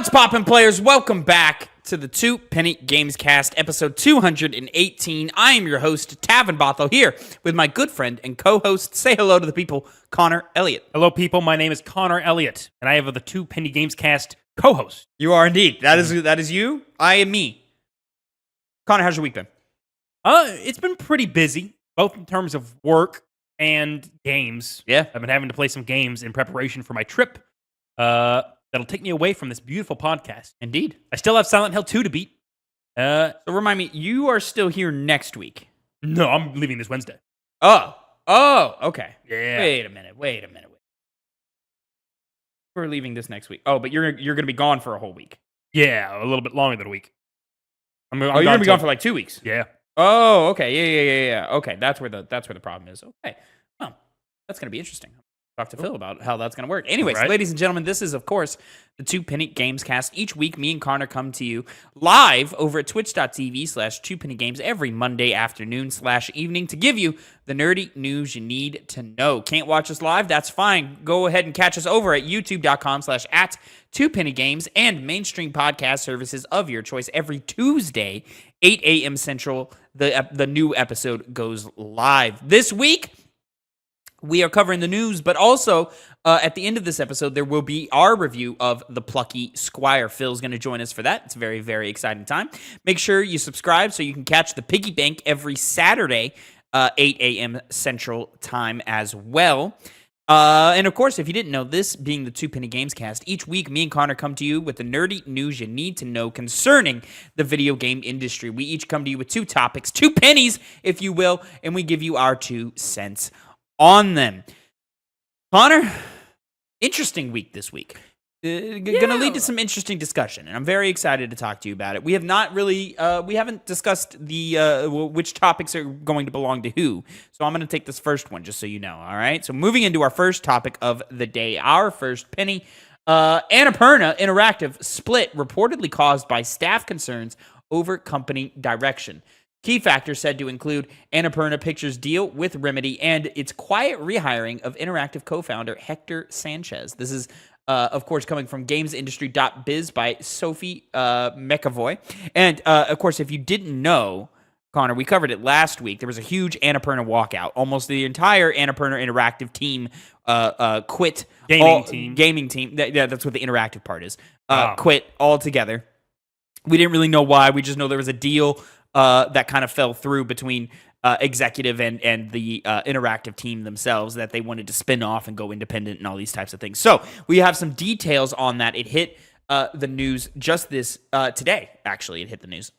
What's poppin', players? Welcome back to the Two Penny Gamescast, episode 218. I am your host, Tavin Bothel, here with my good friend and co-host. Say hello to the people, Connor Elliott. Hello, people. My name is Connor Elliott, and I have the Two Penny Gamescast co-host. You are indeed. That is you. I am me. Connor, how's your week been? It's been pretty busy, both in terms of work and games. Yeah. I've been having to play some games in preparation for my trip. That'll take me away from this beautiful podcast. Indeed. I still have Silent Hill 2 to beat. So remind me, you are still here next week. No, I'm leaving this Wednesday. Oh, okay. Yeah. Wait a minute. We're leaving this next week. Oh, but you're going to be gone for a whole week. Yeah, a little bit longer than a week. You're going to be gone for like 2 weeks. Yeah. Oh, okay. Yeah. Okay, that's where the problem is. Okay. Well, that's going to be interesting. Talk to Phil about how that's going to work. Anyways, right. Ladies and gentlemen, this is, of course, the Two Penny Gamescast. Each week, me and Connor come to you live over at twitch.tv/2pennygames every Monday afternoon/evening to give you the nerdy news you need to know. Can't watch us live? That's fine. Go ahead and catch us over at youtube.com/@2pennygames and mainstream podcast services of your choice every Tuesday, 8 a.m. Central. The new episode goes live. This week, we are covering the news, but also at the end of this episode, there will be our review of The Plucky Squire. Phil's going to join us for that. It's a very, very exciting time. Make sure you subscribe so you can catch the Piggy Bank every Saturday, 8 a.m. Central Time as well. And of course, if you didn't know, this being the Two Penny Gamescast, each week me and Connor come to you with the nerdy news you need to know concerning the video game industry. We each come to you with two topics, two pennies, if you will, and we give you our 2 cents on them. Connor, interesting week this week. Going to lead to some interesting discussion, and I'm very excited to talk to you about it. We have not really, we haven't discussed the which topics are going to belong to who, so I'm going to take this first one, just so you know, all right? So moving into our first topic of the day, our first penny, Annapurna Interactive split reportedly caused by staff concerns over company direction. Key factors said to include Annapurna Pictures' deal with Remedy and its quiet rehiring of Interactive co-founder Hector Sanchez. This is, of course, coming from GamesIndustry.biz by Sophie McAvoy. And, of course, if you didn't know, Connor, we covered it last week. There was a huge Annapurna walkout. Almost the entire Annapurna Interactive team quit. Gaming team. Yeah, that's what the interactive part is. Quit altogether. We didn't really know why. We just know there was a deal that kind of fell through between executive and the interactive team themselves, that they wanted to spin off and go independent and all these types of things. So we have some details on that. It hit the news just this today, actually. It hit the news.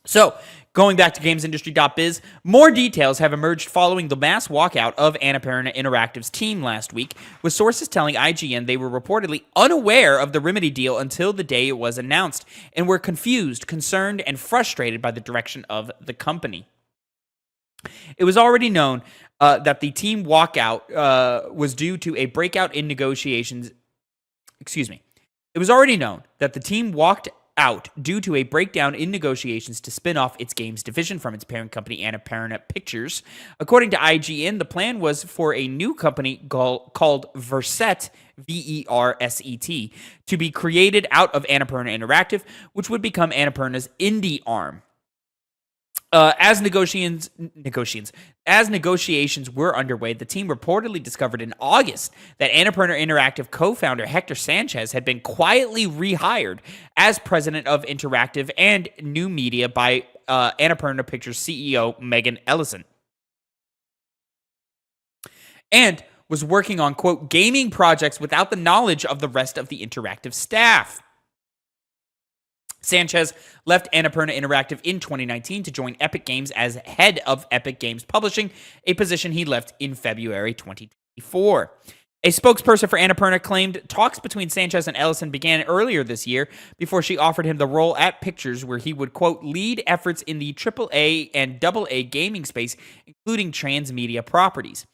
So, going back to GamesIndustry.biz, more details have emerged following the mass walkout of Annapurna Interactive's team last week, with sources telling IGN they were reportedly unaware of the Remedy deal until the day it was announced, and were confused, concerned, and frustrated by the direction of the company. It was already known that the team walkout was due to a breakout in negotiations. It was already known that the team walked out due to a breakdown in negotiations to spin off its games division from its parent company, Annapurna Pictures. According to IGN, the plan was for a new company called Verset, V-E-R-S-E-T, to be created out of Annapurna Interactive, which would become Annapurna's indie arm. As negotiations were underway, the team reportedly discovered in August that Annapurna Interactive co-founder Hector Sanchez had been quietly rehired as president of Interactive and New Media by Annapurna Pictures CEO Megan Ellison, and was working on, quote, gaming projects without the knowledge of the rest of the Interactive staff. Sanchez left Annapurna Interactive in 2019 to join Epic Games as head of Epic Games Publishing, a position he left in February 2024. A spokesperson for Annapurna claimed talks between Sanchez and Ellison began earlier this year before she offered him the role at Pictures, where he would, quote, lead efforts in the AAA and AA gaming space, including transmedia properties.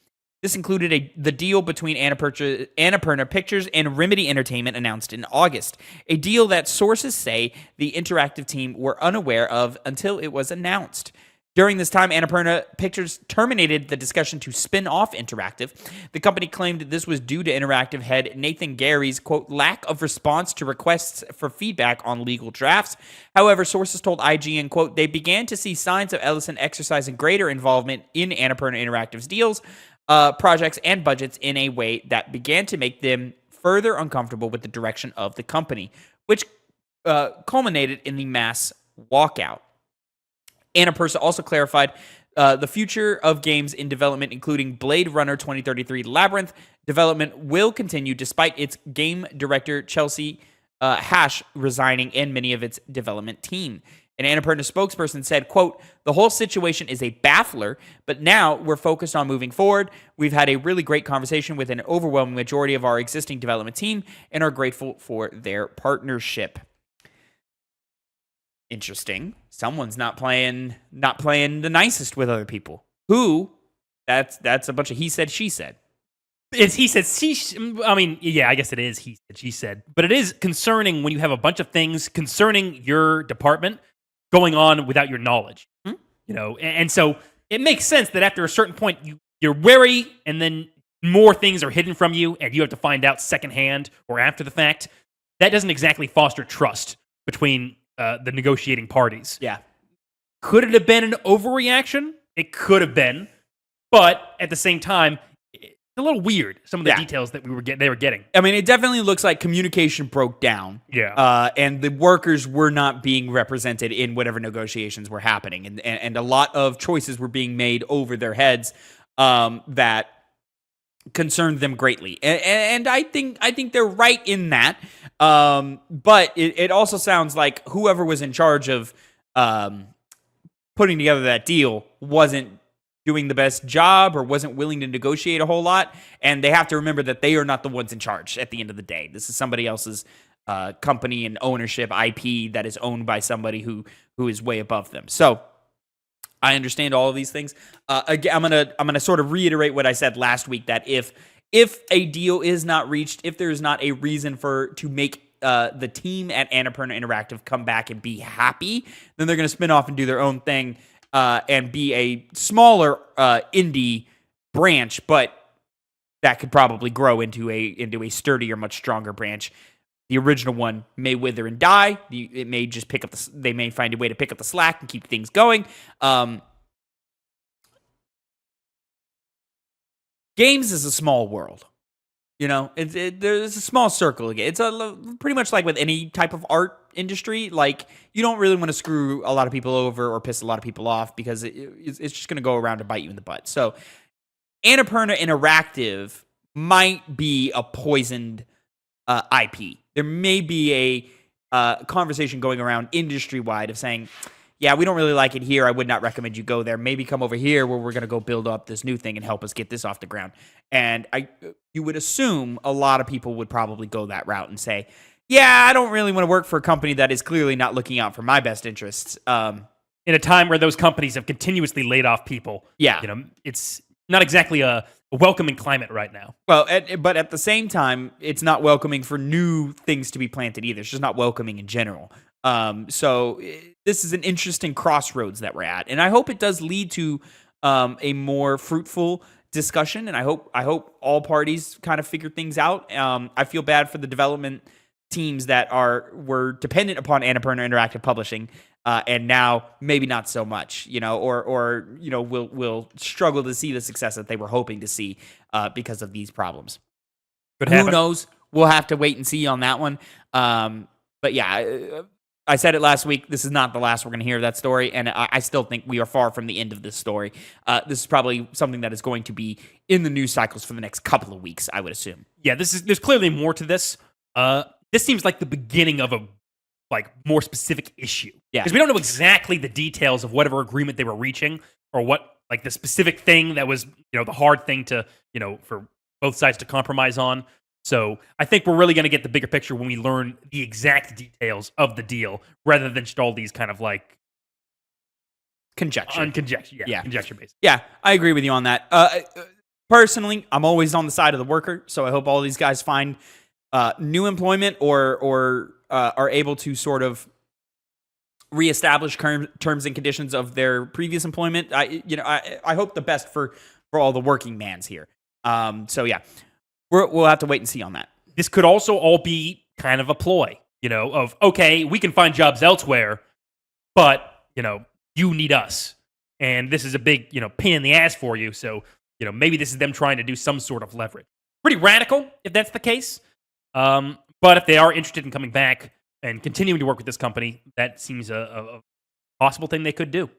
This included the deal between Annapurna Pictures and Remedy Entertainment announced in August, a deal that sources say the interactive team were unaware of until it was announced. During this time, Annapurna Pictures terminated the discussion to spin off Interactive. The company claimed this was due to Interactive head Nathan Gary's, quote, lack of response to requests for feedback on legal drafts. However, sources told IGN, quote, they began to see signs of Ellison exercising greater involvement in Annapurna Interactive's deals, projects, and budgets in a way that began to make them further uncomfortable with the direction of the company, which culminated in the mass walkout. Annapurna also clarified the future of games in development, including Blade Runner 2033 Labyrinth development, will continue despite its game director Chelsea Hash resigning and many of its development team. An Annapurna spokesperson said, quote, the whole situation is a baffler, but now we're focused on moving forward. We've had a really great conversation with an overwhelming majority of our existing development team and are grateful for their partnership. Interesting. Someone's not playing the nicest with other people. Who? That's a bunch of he said, she said. It's he said, I mean, yeah, I guess it is he said, she said. But it is concerning when you have a bunch of things concerning your department going on without your knowledge. You know, and so it makes sense that after a certain point, you're wary, and then more things are hidden from you, and you have to find out secondhand or after the fact. That doesn't exactly foster trust between the negotiating parties. Yeah. Could it have been an overreaction? It could have been. But at the same time, it's a little weird, some of the details that they were getting. I mean, it definitely looks like communication broke down. Yeah. And the workers were not being represented in whatever negotiations were happening. And a lot of choices were being made over their heads that concerned them greatly. And I think they're right in that. But it also sounds like whoever was in charge of putting together that deal wasn't doing the best job or wasn't willing to negotiate a whole lot. And they have to remember that they are not the ones in charge at the end of the day. This is somebody else's company and ownership, IP, that is owned by somebody who is way above them. So I understand all of these things. Again, I'm gonna sort of reiterate what I said last week, that if a deal is not reached, if there's not a reason to make the team at Annapurna Interactive come back and be happy, then they're going to spin off and do their own thing and be a smaller indie branch, but that could probably grow into a sturdier, much stronger branch. The original one may wither and die. It may just they may find a way to pick up the slack and keep things going. Games is a small world. You know, there's a small circle again. It's pretty much like with any type of art industry. Like, you don't really want to screw a lot of people over or piss a lot of people off because it's just going to go around and bite you in the butt. So, Annapurna Interactive might be a poisoned IP. There may be a conversation going around industry-wide of saying, yeah, we don't really like it here. I would not recommend you go there. Maybe come over here where we're going to go build up this new thing and help us get this off the ground. And you would assume a lot of people would probably go that route and say, yeah, I don't really want to work for a company that is clearly not looking out for my best interests. In a time where those companies have continuously laid off people. Yeah. You know, it's not exactly a welcoming climate right now. Well, but at the same time, it's not welcoming for new things to be planted either. It's just not welcoming in general. So this is an interesting crossroads that we're at, and I hope it does lead to a more fruitful discussion. And I hope all parties kind of figure things out. I feel bad for the development teams that were dependent upon Annapurna Interactive Publishing, and now maybe not so much, you know, or you know, will struggle to see the success that they were hoping to see because of these problems. Who knows? We'll have to wait and see on that one. But yeah. I said it last week. This is not the last we're going to hear of that story, and I still think we are far from the end of this story. This is probably something that is going to be in the news cycles for the next couple of weeks, I would assume. Yeah, there's clearly more to this. This seems like the beginning of a more specific issue. Yeah, because we don't know exactly the details of whatever agreement they were reaching, or what the specific thing that was the hard thing to for both sides to compromise on. So I think we're really going to get the bigger picture when we learn the exact details of the deal, rather than just all these kind of conjecture. Conjecture based. Yeah, I agree with you on that. Personally, I'm always on the side of the worker, so I hope all these guys find new employment or are able to sort of reestablish terms and conditions of their previous employment. I hope the best for all the working mans here. So yeah, we'll have to wait and see on that. This could also all be kind of a ploy, of, okay, we can find jobs elsewhere, but, you need us. And this is a big, pain in the ass for you. So, maybe this is them trying to do some sort of leverage. Pretty radical, if that's the case. But if they are interested in coming back and continuing to work with this company, that seems a possible thing they could do.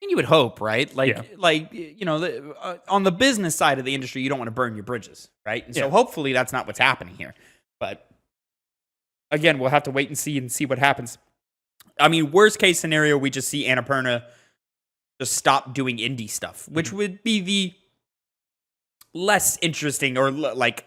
And you would hope, right? On the business side of the industry, you don't want to burn your bridges, right? And so hopefully that's not what's happening here. But again, we'll have to wait and see what happens. I mean, worst case scenario, we just see Annapurna just stop doing indie stuff, which would be the less interesting, or that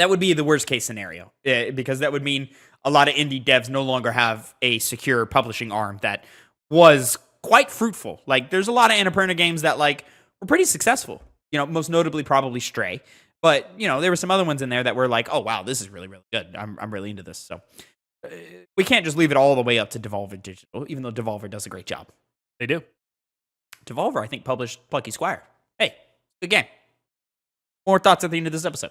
would be the worst case scenario, because that would mean a lot of indie devs no longer have a secure publishing arm that was quite fruitful. Like, there's a lot of Annapurna games that were pretty successful. Most notably probably Stray, but there were some other ones in there that were like, oh wow, this is really, really good. I'm really into this. So we can't just leave it all the way up to Devolver Digital, even though Devolver does a great job. They do. Devolver, I think, published Plucky Squire. Hey, good game. More thoughts at the end of this episode.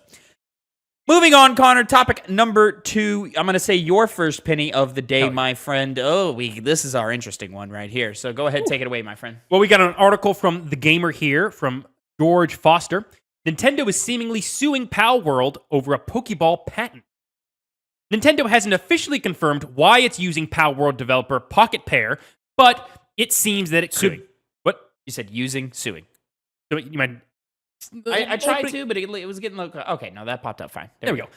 Moving on, Connor, topic number 2. I'm going to say your first penny of the day, my friend. This is our interesting one right here. So go ahead, take it away, my friend. Well, we got an article from The Gamer here, from George Foster. Nintendo is seemingly suing Pal World over a Pokeball patent. Nintendo hasn't officially confirmed why it's using Pal World developer Pocket Pair, but it seems that it could... Suing. What? You said using, suing. So you might... I tried to, but it was getting... Okay, no, that popped up fine. There we go.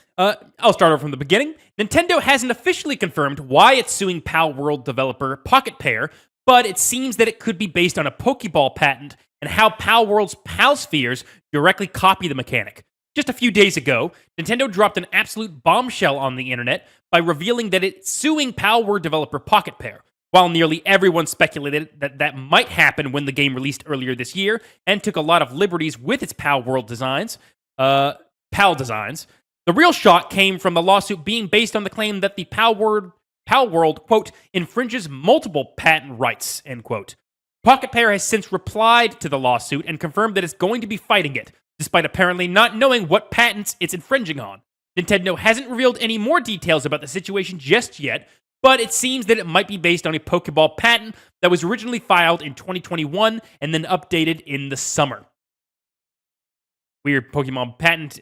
I'll start over from the beginning. Nintendo hasn't officially confirmed why it's suing Pal World developer Pocket Pair, but it seems that it could be based on a Pokeball patent and how Pal World's Pal Spheres directly copy the mechanic. Just a few days ago, Nintendo dropped an absolute bombshell on the internet by revealing that it's suing Pal World developer Pocket Pair, while nearly everyone speculated that might happen when the game released earlier this year and took a lot of liberties with its Pal World designs, PAL designs. The real shock came from the lawsuit being based on the claim that the Pal World, quote, infringes multiple patent rights, end quote. Pocket Pair has since replied to the lawsuit and confirmed that it's going to be fighting it, despite apparently not knowing what patents it's infringing on. Nintendo hasn't revealed any more details about the situation just yet, but it seems that it might be based on a Pokeball patent that was originally filed in 2021 and then updated in the summer. Weird Pokemon patent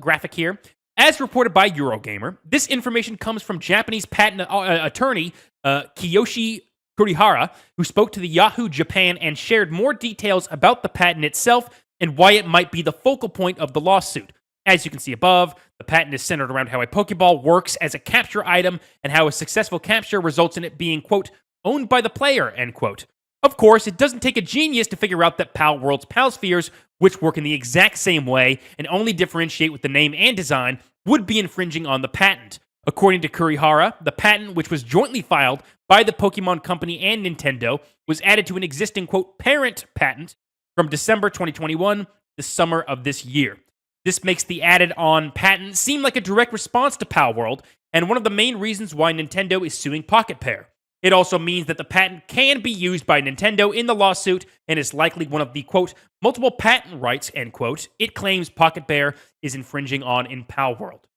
graphic here. As reported by Eurogamer, this information comes from Japanese patent attorney Kiyoshi Kurihara, who spoke to the Yahoo Japan and shared more details about the patent itself and why it might be the focal point of the lawsuit. As you can see above, the patent is centered around how a Pokeball works as a capture item and how a successful capture results in it being, quote, owned by the player, end quote. Of course, it doesn't take a genius to figure out that Pal World's Pal Spheres, which work in the exact same way and only differentiate with the name and design, would be infringing on the patent. According to Kurihara, the patent, which was jointly filed by the Pokemon Company and Nintendo, was added to an existing, quote, parent patent from December 2021, the summer of this year. This makes the added-on patent seem like a direct response to Pal World, and one of the main reasons why Nintendo is suing Pocket Pair. It also means that the patent can be used by Nintendo in the lawsuit and is likely one of the, quote, multiple patent rights, end quote, it claims Pocket Pair is infringing on in Pal World.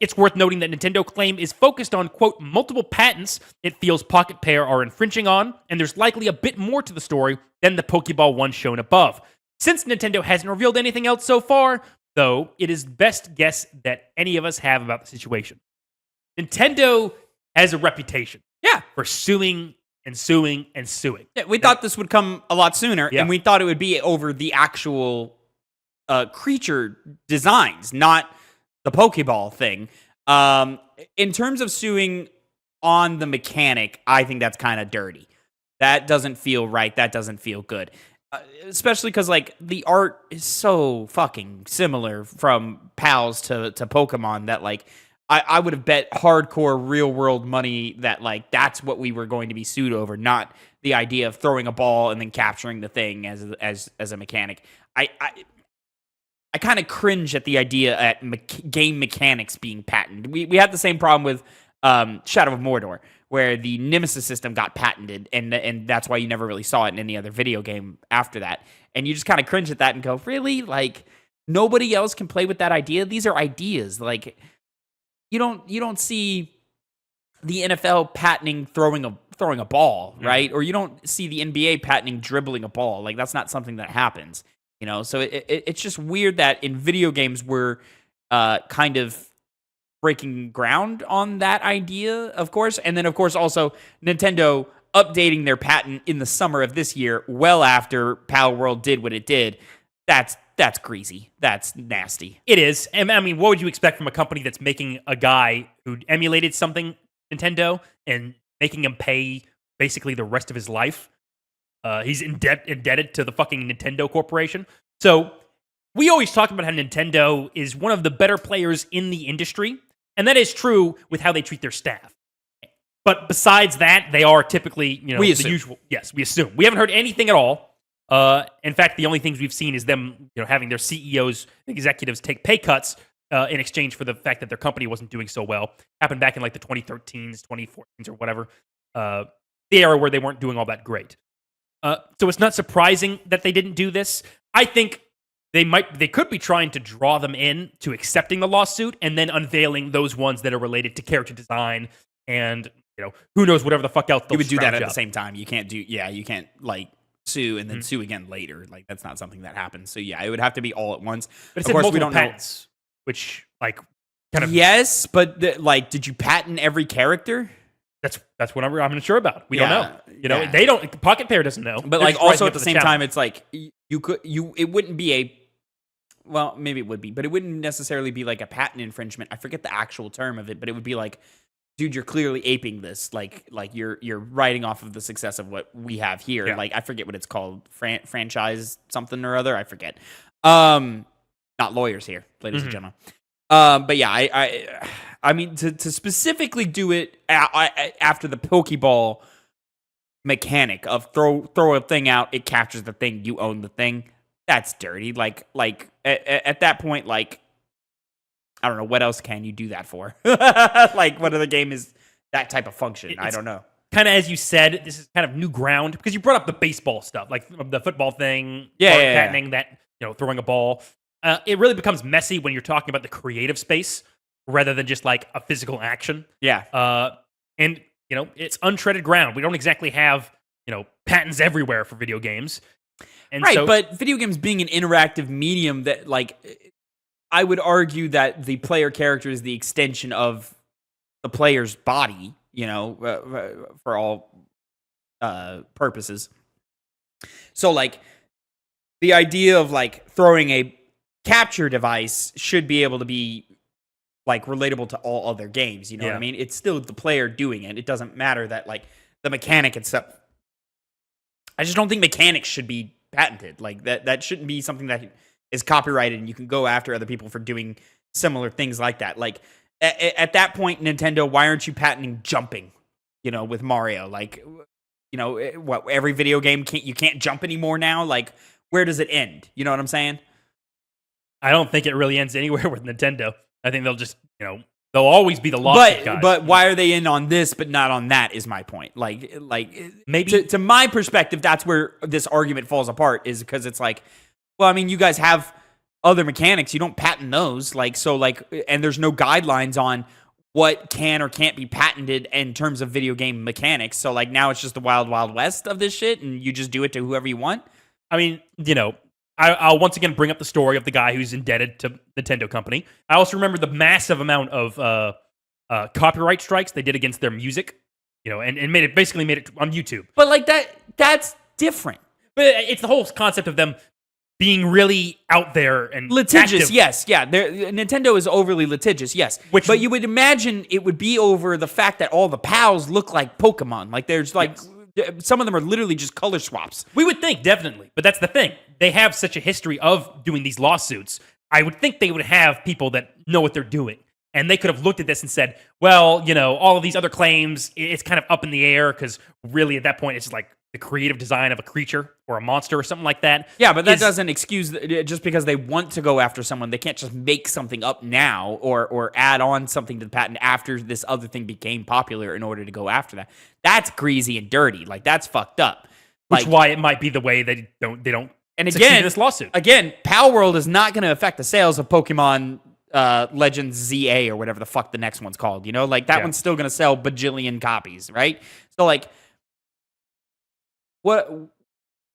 It's worth noting that Nintendo claim is focused on, quote, multiple patents it feels Pocket Pair are infringing on, and there's likely a bit more to the story than the Pokeball one shown above. Since Nintendo hasn't revealed anything else so far, though, it is best guess that any of us have about the situation. Nintendo has a reputation for suing and suing and suing. Yeah, we thought this would come a lot sooner, and we thought it would be over the actual creature designs, not the Pokeball thing. In terms of suing on the mechanic, I think that's kind of dirty. That doesn't feel right. That doesn't feel good. Especially because, the art is so fucking similar from Pals to Pokemon that, I would have bet hardcore real-world money that, that's what we were going to be sued over, not the idea of throwing a ball and then capturing the thing as a mechanic. I kind of cringe at the idea at game mechanics being patented. We had the same problem with Shadow of Mordor, where the Nemesis system got patented, and that's why you never really saw it in any other video game after that. And you just kind of cringe at that and go, really? Like, nobody else can play with that idea? These are ideas. Like, you don't see the NFL patenting throwing a ball, right? Or you don't see the NBA patenting dribbling a ball. Like, that's not something that happens, you know? So it's just weird that in video games we're kind of breaking ground on that idea, of course. And then, of course, also Nintendo updating their patent in the summer of this year, well after Pal World did what it did. That's greasy. That's nasty. It is. And I mean, what would you expect from a company that's making a guy who emulated something, Nintendo, and making him pay basically the rest of his life? He's indebted to the fucking Nintendo Corporation. So we always talk about how Nintendo is one of the better players in the industry, and that is true with how they treat their staff. But besides that, they are typically, the usual. Yes, we assume. We haven't heard anything at all. In fact, the only things we've seen is them, having their CEOs, executives take pay cuts in exchange for the fact that their company wasn't doing so well. Happened back in like the 2013s, 2014s, or whatever. The era where they weren't doing all that great. So it's not surprising that they didn't do this. I think they could be trying to draw them in to accepting the lawsuit and then unveiling those ones that are related to character design and who knows, whatever the fuck else. You would do that at the same time. You can't like sue and then sue again later. Like, that's not something that happens. So yeah, it would have to be all at once. But it's of course we don't patents, which like kind of yes, but did you patent every character? That's what I'm unsure about. We don't know. They don't. Pocket Pair doesn't know. But like also at the same time, it's like it wouldn't be a. Well, maybe it would be, but it wouldn't necessarily be like a patent infringement. I forget the actual term of it, but it would be like, dude, you're clearly aping this. Like you're writing off of the success of what we have here. Yeah. Like, I forget what it's called, franchise something or other. I forget. Not lawyers here, ladies and gentlemen. But yeah, I mean to specifically do it after the Pokeball mechanic of throw a thing out, it captures the thing, you own the thing. That's dirty. Like at that point, like, I don't know, what else can you do that for? Like, what other game is that type of function? I don't know. Kind of as you said, this is kind of new ground because you brought up the baseball stuff, like the football thing, patenting that, throwing a ball. It really becomes messy when you're talking about the creative space rather than just like a physical action. Yeah. And it's untreaded ground. We don't exactly have, patents everywhere for video games. And right, but video games being an interactive medium that, like, I would argue that the player character is the extension of the player's body, for all purposes. So, like, the idea of, like, throwing a capture device should be able to be, like, relatable to all other games, what I mean? It's still the player doing it. It doesn't matter that, like, the mechanic itself. I just don't think mechanics should be patented. Like, that shouldn't be something that is copyrighted and you can go after other people for doing similar things like that. Like, at that point, Nintendo, why aren't you patenting jumping, with Mario? Like, what, every video game you can't jump anymore now? Like, where does it end? You know what I'm saying? I don't think it really ends anywhere with Nintendo. I think they'll just, they'll always be the lawsuit guys. But why are they in on this but not on that is my point. Like maybe to my perspective, that's where this argument falls apart, is because it's like, well, I mean, you guys have other mechanics. You don't patent those. Like, so like, and there's no guidelines on what can or can't be patented in terms of video game mechanics. So like, now it's just the wild, wild west of this shit and you just do it to whoever you want. I mean, I'll once again bring up the story of the guy who's indebted to Nintendo company. I also remember the massive amount of copyright strikes they did against their music, and basically made it on YouTube. But like that's different. But it's the whole concept of them being really out there and litigious. Active. Yes, yeah. Nintendo is overly litigious. Yes, but you would imagine it would be over the fact that all the pals look like Pokemon. Like there's like. Yes. Some of them are literally just color swaps. We would think, definitely. But that's the thing. They have such a history of doing these lawsuits. I would think they would have people that know what they're doing. And they could have looked at this and said, well, all of these other claims, it's kind of up in the air because really at that point, it's just like the creative design of a creature or a monster or something like that. Yeah, but that doesn't excuse just because they want to go after someone. They can't just make something up now or add on something to the patent after this other thing became popular in order to go after that. That's greasy and dirty. Like, that's fucked up. Which is why it might be the way they don't and succeed again in this lawsuit. Again, Pal World is not going to affect the sales of Pokemon Legends ZA or whatever the fuck the next one's called. You know, like that one's still going to sell bajillion copies, right? So like, what,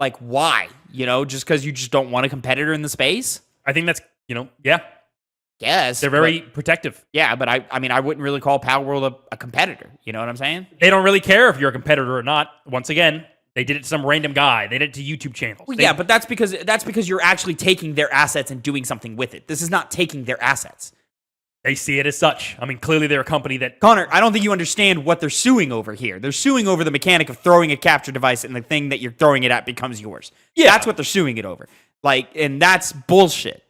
like, why? You know, just because you just don't want a competitor in the space? I think that's, yeah. Yes. They're very protective. Yeah, but I mean, I wouldn't really call Pal World a competitor. You know what I'm saying? They don't really care if you're a competitor or not. Once again, they did it to some random guy. They did it to YouTube channels. Well, yeah, but that's because you're actually taking their assets and doing something with it. This is not taking their assets. They see it as such. I mean, clearly they're a company that... Connor, I don't think you understand what they're suing over here. They're suing over the mechanic of throwing a capture device and the thing that you're throwing it at becomes yours. Yeah. That's what they're suing it over. Like, and that's bullshit.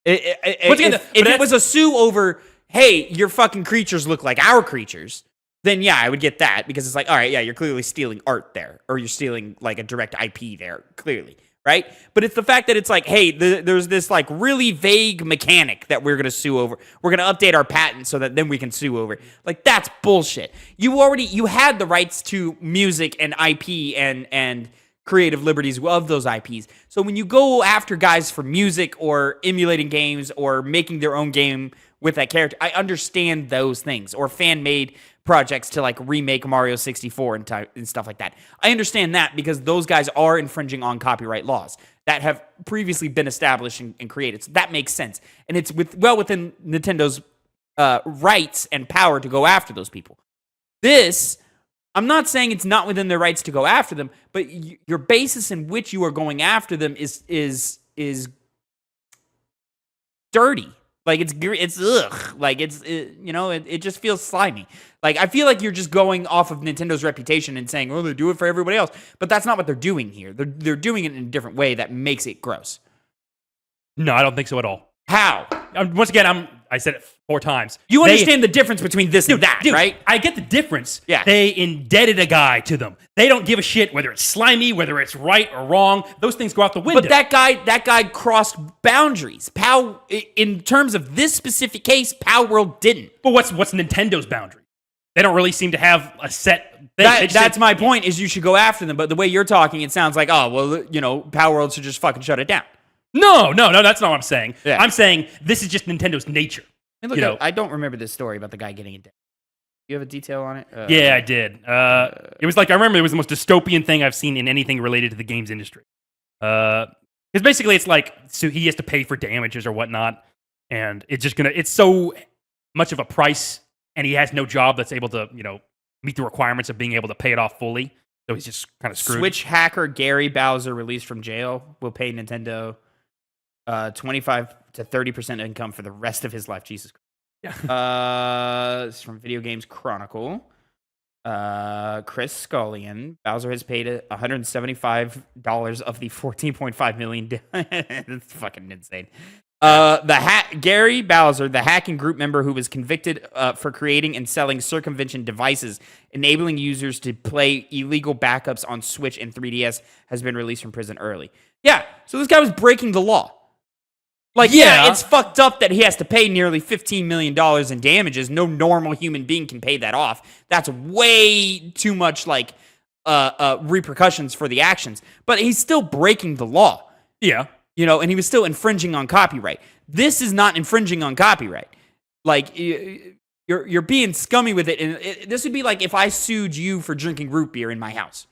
If it was a sue over, hey, your fucking creatures look like our creatures, then yeah, I would get that because it's like, all right, yeah, you're clearly stealing art there, or you're stealing like a direct IP there, clearly. Right? But it's the fact that it's like, hey, there's this like really vague mechanic that we're going to sue over. We're going to update our patent so that then we can sue over. Like, that's bullshit. You had the rights to music and IP and creative liberties of those IPs. So when you go after guys for music or emulating games or making their own game with that character, I understand those things, or fan-made projects to like remake Mario 64 and stuff like that. I understand that because those guys are infringing on copyright laws that have previously been established and created. So that makes sense. And it's within Nintendo's rights and power to go after those people. This, I'm not saying it's not within their rights to go after them, but your basis in which you are going after them is dirty. Like, it's ugh. Like, it just feels slimy. Like, I feel like you're just going off of Nintendo's reputation and saying, oh, they do it for everybody else. But that's not what they're doing here. They're doing it in a different way that makes it gross. No, I don't think so at all. How? Once again, I said it 4 times. You understand the difference between this and that, right? I get the difference. Yeah. They indebted a guy to them. They don't give a shit whether it's slimy, whether it's right or wrong. Those things go out the window. But that guy crossed boundaries. In terms of this specific case, Pal World didn't. But what's Nintendo's boundary? They don't really seem to have a set thing. That's my point, is you should go after them. But the way you're talking, it sounds like, oh, well, Pal World should just fucking shut it down. No, that's not what I'm saying. Yeah. I'm saying this is just Nintendo's nature. And look, I don't remember this story about the guy getting it. You have a detail on it? Yeah, I did. It was like, I remember it was the most dystopian thing I've seen in anything related to the games industry. Because basically it's like, so he has to pay for damages or whatnot, and it's so much of a price, and he has no job that's able to, meet the requirements of being able to pay it off fully. So he's just kind of screwed. Switch hacker Gary Bowser, released from jail, will pay Nintendo 25 to 30% income for the rest of his life. Jesus Christ. Yeah. It's from Video Games Chronicle. Chris Scullion. Bowser has paid $175 of the $14.5 million. That's fucking insane. Gary Bowser, the hacking group member who was convicted for creating and selling circumvention devices, enabling users to play illegal backups on Switch and 3DS, has been released from prison early. Yeah, so this guy was breaking the law. Like, yeah, it's fucked up that he has to pay nearly $15 million in damages. No normal human being can pay that off. That's way too much, like, repercussions for the actions. But he's still breaking the law. Yeah. And he was still infringing on copyright. This is not infringing on copyright. Like, you're being scummy with it. And this would be like if I sued you for drinking root beer in my house.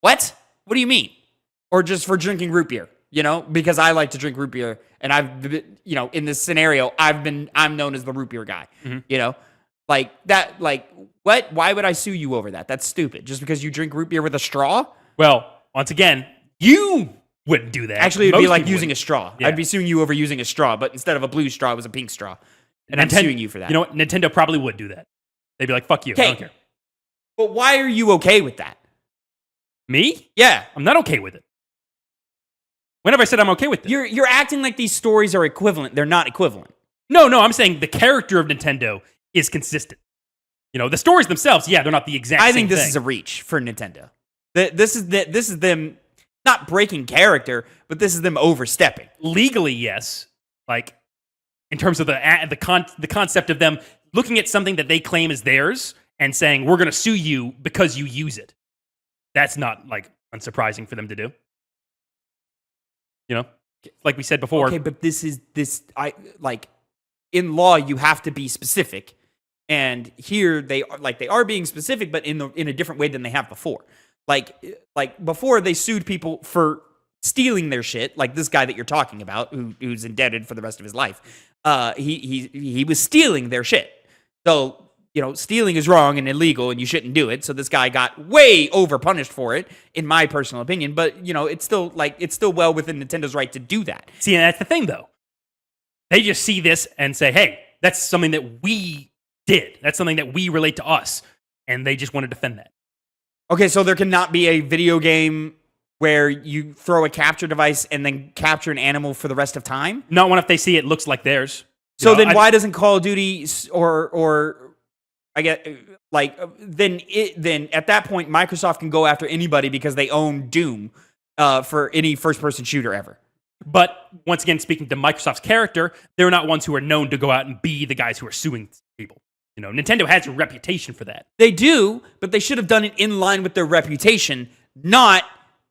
What? What do you mean? Or just for drinking root beer? Because I like to drink root beer, and in this scenario, I'm known as the root beer guy. Mm-hmm. Like that. Like, what? Why would I sue you over that? That's stupid. Just because you drink root beer with a straw? Well, once again, you wouldn't do that. Actually, it'd be like using a straw. Yeah. I'd be suing you over using a straw, but instead of a blue straw, it was a pink straw. And I'm suing you for that. You know what? Nintendo probably would do that. They'd be like, fuck you. I don't care. But why are you okay with that? Me? Yeah. I'm not okay with it. When have I said I'm okay with it? You're acting like these stories are equivalent. They're not equivalent. No, I'm saying the character of Nintendo is consistent. The stories themselves, yeah, they're not the exact same I think this thing. is a reach for Nintendo. This is them not breaking character, but this is them overstepping. Legally, yes. Like, in terms of the concept of them looking at something that they claim is theirs and saying, we're going to sue you because you use it. That's not, like, unsurprising for them to do. You know? Like we said before. Okay, but in law, you have to be specific. And here they are being specific, but in a different way than they have before. Like before, they sued people for stealing their shit. Like this guy that you're talking about, who's indebted for the rest of his life. He was stealing their shit. So stealing is wrong and illegal, and you shouldn't do it. So this guy got way over punished for it, in my personal opinion. But it's still well within Nintendo's right to do that. See, and that's the thing, though. They just see this and say, "Hey, that's something that we did. That's something that we relate to us," and they just want to defend that. Okay, so there cannot be a video game where you throw a capture device and then capture an animal for the rest of time? Not one if they see it looks like theirs. So then why doesn't Call of Duty or I get then at that point Microsoft can go after anybody because they own Doom for any first-person shooter ever. But once again, speaking to Microsoft's character, they're not ones who are known to go out and be the guys who are suing people. Nintendo has a reputation for that. They do, but they should have done it in line with their reputation, not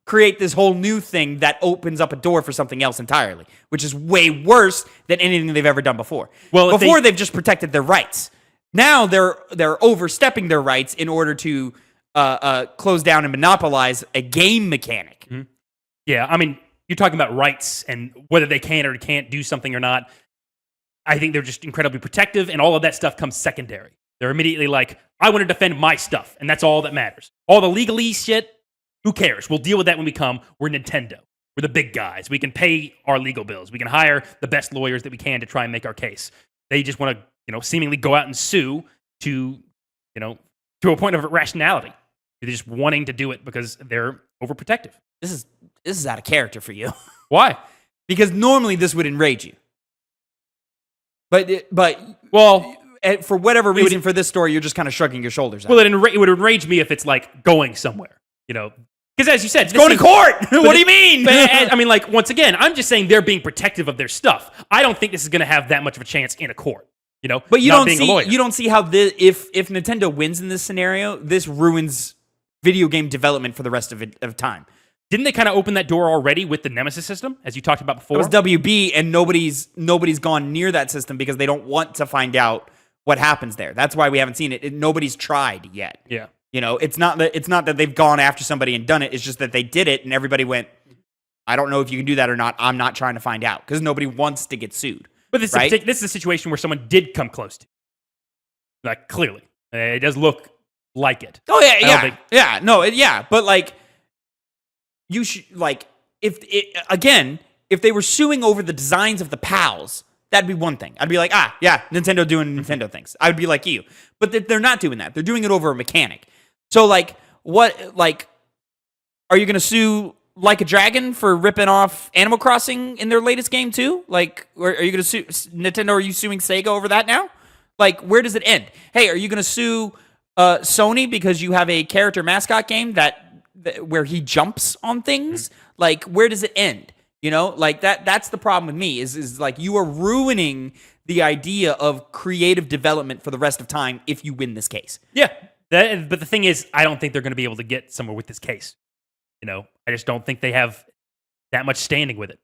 create this whole new thing that opens up a door for something else entirely, which is way worse than anything they've ever done before. Well, before they've just protected their rights. Now they're overstepping their rights in order to close down and monopolize a game mechanic. Mm-hmm. Yeah, I mean, you're talking about rights and whether they can or can't do something or not. I think they're just incredibly protective, and all of that stuff comes secondary. They're immediately like, I want to defend my stuff, and that's all that matters. All the legalese shit, who cares? We'll deal with that when we come. We're Nintendo. We're the big guys. We can pay our legal bills. We can hire the best lawyers that we can to try and make our case. They just want to, seemingly go out and sue to a point of irrationality. They're just wanting to do it because they're overprotective. This is out of character for you. Why? Because normally this would enrage you. But for whatever reason, for this story, you're just kind of shrugging your shoulders. Well, it would enrage me if it's like going somewhere, because as you said, it's going to court. What do you mean? I mean, like, once again, I'm just saying they're being protective of their stuff. I don't think this is going to have that much of a chance in a court. But you don't see how if Nintendo wins in this scenario, this ruins video game development for the rest of time. Didn't they kind of open that door already with the Nemesis system, as you talked about before? It was WB, and nobody's gone near that system because they don't want to find out what happens there. That's why we haven't seen it. Nobody's tried yet. Yeah. It's not that they've gone after somebody and done it. It's just that they did it, and everybody went, I don't know if you can do that or not. I'm not trying to find out because nobody wants to get sued. But this is a situation where someone did come close to. Like, clearly. It does look like it. Oh, yeah. But, like, you should, like, if they were suing over the designs of the PALs, that'd be one thing. I'd be like, Nintendo doing Nintendo things. I'd be like you. But they're not doing that. They're doing it over a mechanic. So, like, are you going to sue Like a Dragon for ripping off Animal Crossing in their latest game, too? Like, are you going to sue Nintendo? Are you suing Sega over that now? Like, where does it end? Hey, are you going to sue Sony because you have a character mascot game where he jumps on things? Mm-hmm. Like, where does it end? Like that's the problem with me is like you are ruining the idea of creative development for the rest of time if you win this case. Yeah. But the thing is, I don't think they're going to be able to get somewhere with this case. I just don't think they have that much standing with it.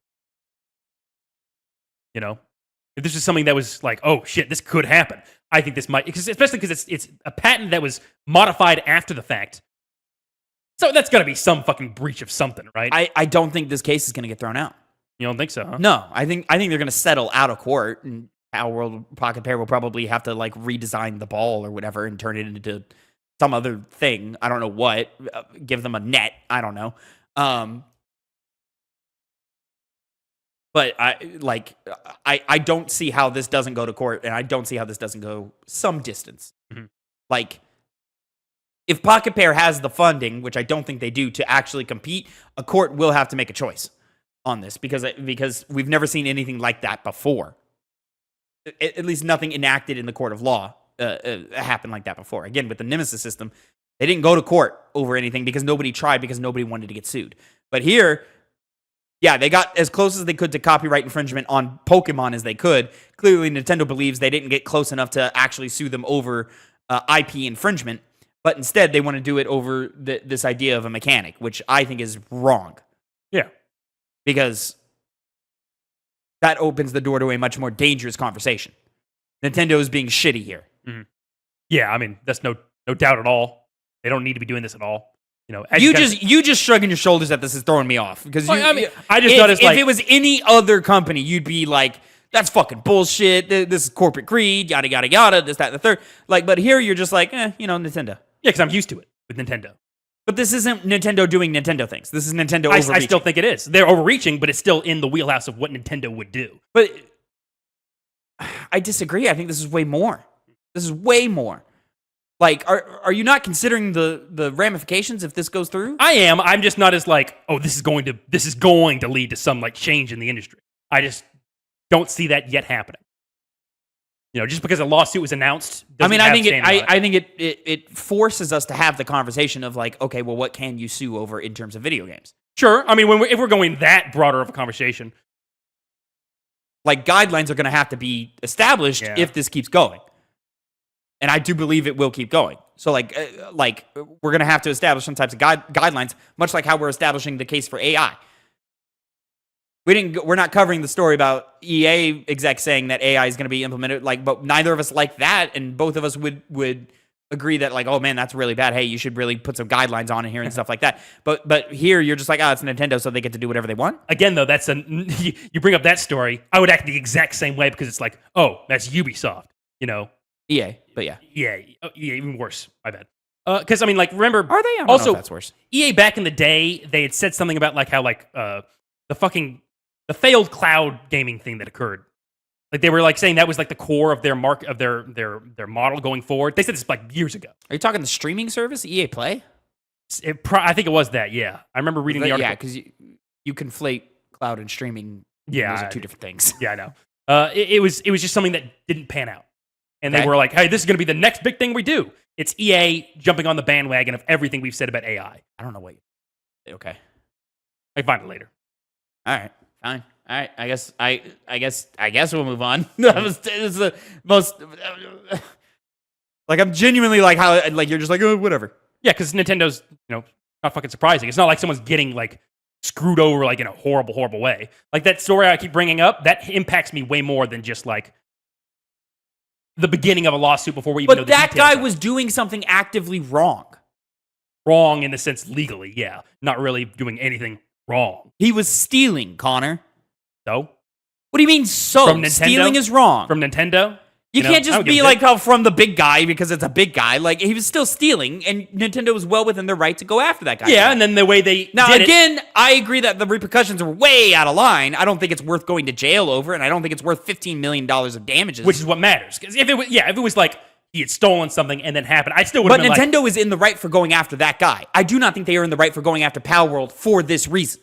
If this is something that was like, oh shit, this could happen. I think this might, especially because it's a patent that was modified after the fact. So that's got to be some fucking breach of something, right? I don't think this case is going to get thrown out. You don't think so, huh? No, I think they're going to settle out of court, and Our World Pocket Pair will probably have to like redesign the ball or whatever and turn it into some other thing. I don't know what. Give them a net. I don't know. But I don't see how this doesn't go to court, and I don't see how this doesn't go some distance. Mm-hmm. Like, if Pocket Pair has the funding, which I don't think they do, to actually compete, a court will have to make a choice on this because we've never seen anything like that before. At least nothing enacted in the court of law happened like that before. Again, with the Nemesis system, They didn't go to court over anything because nobody tried because nobody wanted to get sued. But here, yeah, they got as close as they could to copyright infringement on Pokemon as they could. Clearly, Nintendo believes they didn't get close enough to actually sue them over IP infringement, but instead they want to do it over this idea of a mechanic, which I think is wrong. Yeah. Because that opens the door to a much more dangerous conversation. Nintendo is being shitty here. Mm-hmm. Yeah, I mean, that's no doubt at all. They don't need to be doing this at all. You know, you just shrugging your shoulders at this is throwing me off because I just noticed if it was any other company, you'd be like, "That's fucking bullshit. This is corporate greed. Yada yada yada. This, that, and the third." Like, but here you're just like, Nintendo. Yeah, because I'm used to it with Nintendo. But this isn't Nintendo doing Nintendo things. This is Nintendo overreaching. I still think it is. They're overreaching, but it's still in the wheelhouse of what Nintendo would do. But I disagree. I think this is way more. This is way more. Like, are you not considering the ramifications if this goes through? I am. I'm just not as like, oh, this is going to lead to some like change in the industry. I just don't see that yet happening. You know, just because a lawsuit was announced. I think it forces us to have the conversation of like, okay, well, what can you sue over in terms of video games? Sure. I mean, if we're going that broader of a conversation, like guidelines are going to have to be established if this keeps going. And I do believe it will keep going. So, like we're going to have to establish some types of guidelines, much like how we're establishing the case for AI. We're not covering the story about EA execs saying that AI is going to be implemented. But neither of us like that, and both of us would agree that like, oh man, that's really bad. Hey, you should really put some guidelines on in here and stuff like that. But here you're just like, oh, it's Nintendo, so they get to do whatever they want. Again, though, you bring up that story. I would act the exact same way because it's like, oh, that's Ubisoft, you know. EA, but yeah. EA, even worse. My bad. Because, I mean, like, remember... Are they? I don't know if that's worse. EA, back in the day, they had said something about, like, how, like, the failed cloud gaming thing that occurred. Like, they were, like, saying that was, like, the core of their their model going forward. They said this, like, years ago. Are you talking the streaming service, EA Play? I think it was that, yeah. I remember reading the article. Yeah, because you conflate cloud and streaming. Yeah. Those are two different things. Yeah, I know. It was just something that didn't pan out. And they were like, hey, this is going to be the next big thing we do. It's EA jumping on the bandwagon of everything we've said about AI. I don't know what. Okay. I can find it later. All right. Fine. All right. I guess we'll move on. It's the most. Like, I'm genuinely like, how, like, you're just like, oh, whatever. Yeah, because Nintendo's, not fucking surprising. It's not like someone's getting, like, screwed over, like, in a horrible, horrible way. Like, that story I keep bringing up, that impacts me way more than just, like, the beginning of a lawsuit before we even know the details. But that guy was doing something actively wrong. Wrong in the sense legally, yeah. Not really doing anything wrong. He was stealing, Connor. So? What do you mean so? From Nintendo? Stealing is wrong. From Nintendo? You can't just be like, oh, from the big guy because it's a big guy. Like, he was still stealing, and Nintendo was well within their right to go after that guy. Yeah, and then the way they I agree that the repercussions are way out of line. I don't think it's worth going to jail over, and I don't think it's worth $15 million of damages. Which is what matters. Because if it was like he had stolen something and then happened, I still would have been like... But Nintendo is in the right for going after that guy. I do not think they are in the right for going after Palworld for this reason.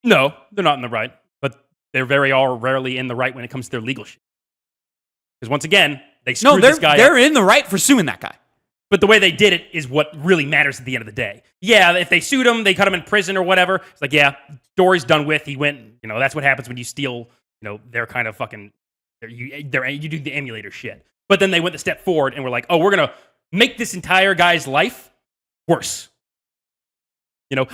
No, they're not in the right. But they're rarely in the right when it comes to their legal shit. Because once again... They screwed this guy they're in the right for suing that guy. But the way they did it is what really matters at the end of the day. Yeah, if they sued him, they cut him in prison or whatever. It's like, yeah, story's done with. He went, that's what happens when you steal, their kind of fucking, you do the emulator shit. But then they went the step forward and were like, oh, we're going to make this entire guy's life worse.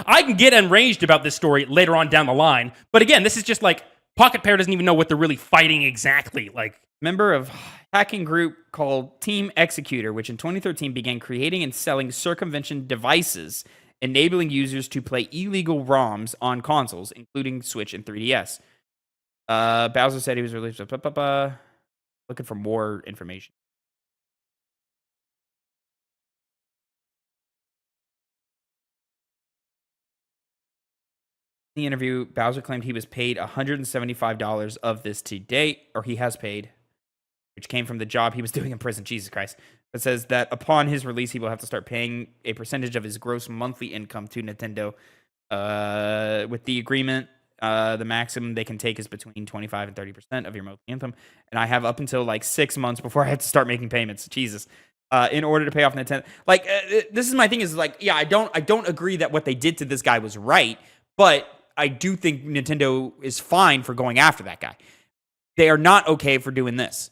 I can get enraged about this story later on down the line. But again, this is just like, Pocket Pair doesn't even know what they're really fighting exactly. Like, member of hacking group called Team Executor, which in 2013 began creating and selling circumvention devices, enabling users to play illegal ROMs on consoles, including Switch and 3DS. Bowser said he was released. Looking for more information. In the interview, Bowser claimed he was paid $175 of this to date, or he has paid, which came from the job he was doing in prison. Jesus Christ. It says that upon his release, he will have to start paying a percentage of his gross monthly income to Nintendo. With the agreement, the maximum they can take is between 25 and 30% of your monthly income. And I have up until like 6 months before I have to start making payments. Jesus. in order to pay off Nintendo. Like, this is my thing is like, yeah, I don't agree that what they did to this guy was right, but I do think Nintendo is fine for going after that guy. They are not okay for doing this.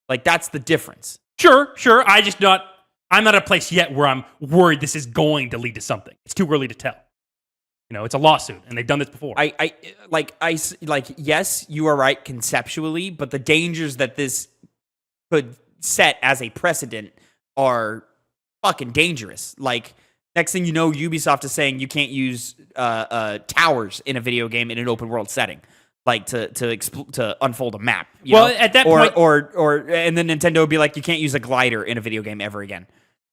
Like, that's the difference. Sure. I'm not at a place yet where I'm worried this is going to lead to something. It's too early to tell. It's a lawsuit, and they've done this before. Yes, you are right conceptually, but the dangers that this could set as a precedent are fucking dangerous. Like, next thing you know, Ubisoft is saying you can't use towers in a video game in an open world setting. Like to unfold a map. At that point, and then Nintendo would be like, you can't use a glider in a video game ever again.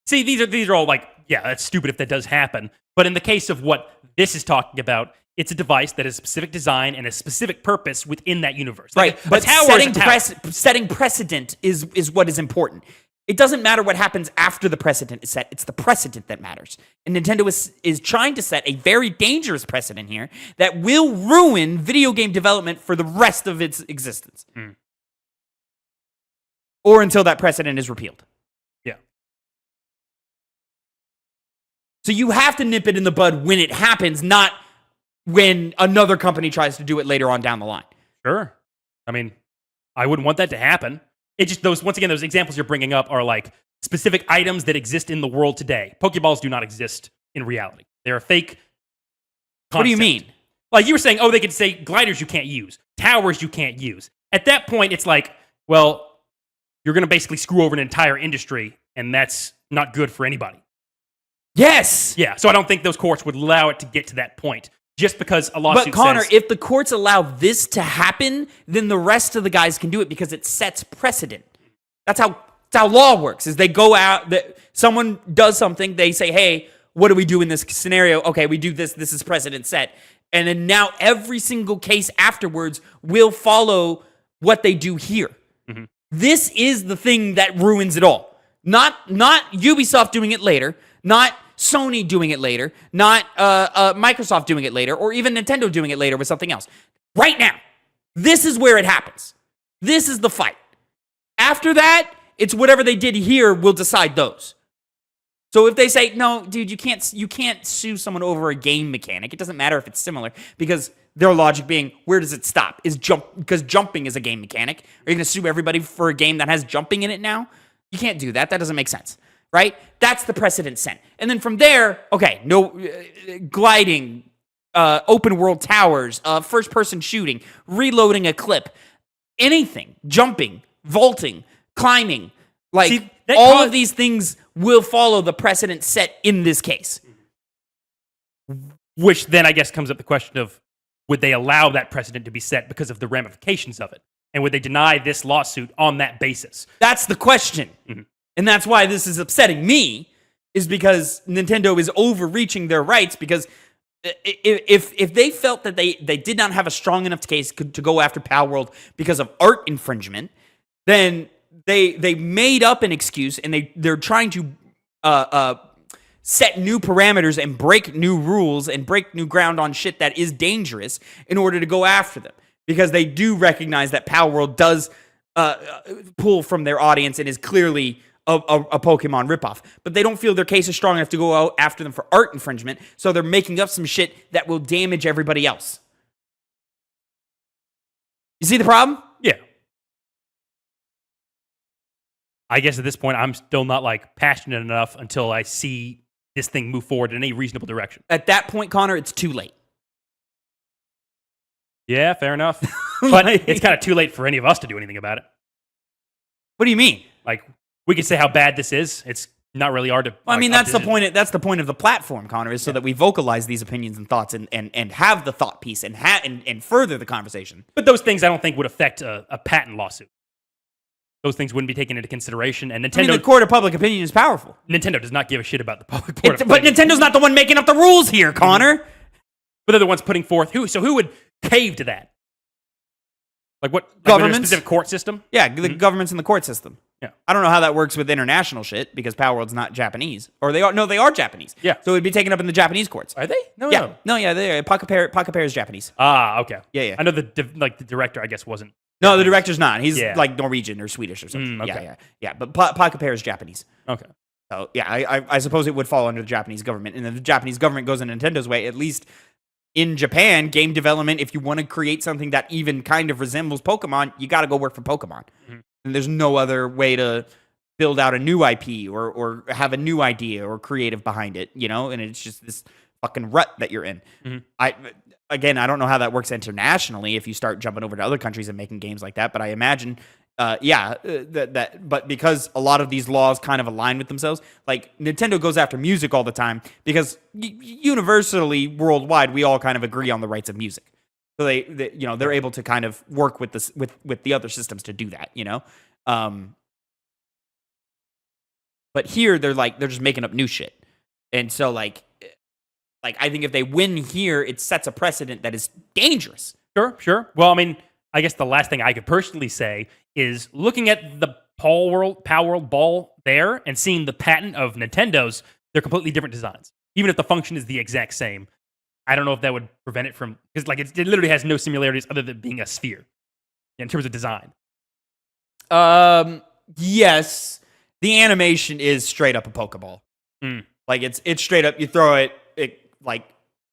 See, these are all like, yeah, that's stupid if that does happen. But in the case of what this is talking about, it's a device that has a specific design and a specific purpose within that universe. Right, but setting precedent is what is important. It doesn't matter what happens after the precedent is set. It's the precedent that matters. And Nintendo is trying to set a very dangerous precedent here that will ruin video game development for the rest of its existence. Or until that precedent is repealed. Yeah. So you have to nip it in the bud when it happens, not when another company tries to do it later on down the line. Sure. I mean, I wouldn't want that to happen. It just those examples you're bringing up are like specific items that exist in the world today. Pokeballs do not exist in reality. They're a fake concept. What do you mean? Like you were saying, they could say gliders you can't use, towers you can't use. At that point, it's like, well, you're going to basically screw over an entire industry, and that's not good for anybody. Yes. Yeah. So I don't think those courts would allow it to get to that point. Just because a lawsuit But Connor, if the courts allow this to happen, then the rest of the guys can do it because it sets precedent. That's how law works, is they go out, someone does something, they say, hey, what do we do in this scenario? Okay, we do this is precedent set. And then now every single case afterwards will follow what they do here. Mm-hmm. This is the thing that ruins it all. Not Ubisoft doing it later, not Sony doing it later, not Microsoft doing it later, or even Nintendo doing it later with something else. Right now, this is where it happens. This is the fight. After that, it's whatever they did here will decide those. So if they say, no, dude, you can't sue someone over a game mechanic. It doesn't matter if it's similar, because their logic being, where does it stop? Because jumping is a game mechanic. Are you going to sue everybody for a game that has jumping in it now? You can't do that. That doesn't make sense. Right? That's the precedent set. And then from there, okay, no gliding, open world towers, first person shooting, reloading a clip, anything, jumping, vaulting, climbing, like all of these things will follow the precedent set in this case. Which then I guess comes up the question of, would they allow that precedent to be set because of the ramifications of it? And would they deny this lawsuit on that basis? That's the question. Mm-hmm. And that's why this is upsetting me, is because Nintendo is overreaching their rights, because if they felt that they did not have a strong enough case to go after Palworld because of art infringement, then they made up an excuse, and they're trying to set new parameters and break new rules and break new ground on shit that is dangerous in order to go after them. Because they do recognize that Palworld does pull from their audience and is clearly a Pokemon ripoff. But they don't feel their case is strong enough to go out after them for art infringement, so they're making up some shit that will damage everybody else. You see the problem? Yeah. I guess at this point, I'm still not like passionate enough until I see this thing move forward in a reasonable direction. At that point, Connor, it's too late. Yeah, fair enough. But it's kind of too late for any of us to do anything about it. What do you mean? Like, we could say how bad this is. It's not really hard to. Well, I mean, that's the point. That's the point of the platform, Connor, is so that we vocalize these opinions and thoughts, and have the thought piece and further the conversation. But those things I don't think would affect a patent lawsuit. Those things wouldn't be taken into consideration. And Nintendo, the court of public opinion is powerful. Nintendo does not give a shit about the public court of But Nintendo's not the one making up the rules here, Connor. Mm-hmm. But they're the ones putting forth who. So who would cave to that? Like what? Like governments? A specific court system? Yeah, the government's in the court system. Yeah. I don't know how that works with international shit, because Palworld's not Japanese. Or they are. No, they are Japanese. Yeah. So it would be taken up in the Japanese courts. Are they? No. Yeah, they are. Pocket Pair is Japanese. Ah, okay. Yeah. I know the director, I guess, wasn't. No, the director's not. He's Yeah. like Norwegian or Swedish or something. Okay. Yeah. But Pocket is Japanese. Okay. So yeah, I suppose it would fall under the Japanese government. And if the Japanese government goes in Nintendo's way, at least in Japan, game development, if you want to create something that even kind of resembles Pokemon, you got to go work for Pokemon. Mm-hmm. And there's no other way to build out a new IP or have a new idea or creative behind it, and it's just this fucking rut that you're in. Mm-hmm. I don't know how that works internationally if you start jumping over to other countries and making games like that, but I imagine, but because a lot of these laws kind of align with themselves, like Nintendo goes after music all the time because universally worldwide, we all kind of agree on the rights of music. So they're able to kind of work with this, with the other systems to do that, but here they're just making up new shit. And so like I think if they win here, it sets a precedent that is dangerous. Sure. Well, I mean, I guess the last thing I could personally say is looking at the Power World ball there and seeing the patent of Nintendo's, they're completely different designs. Even if the function is the exact same, I don't know if that would prevent it from, because like it literally has no similarities other than being a sphere in terms of design. Yes, the animation is straight up a Pokeball. Like it's straight up. You throw it,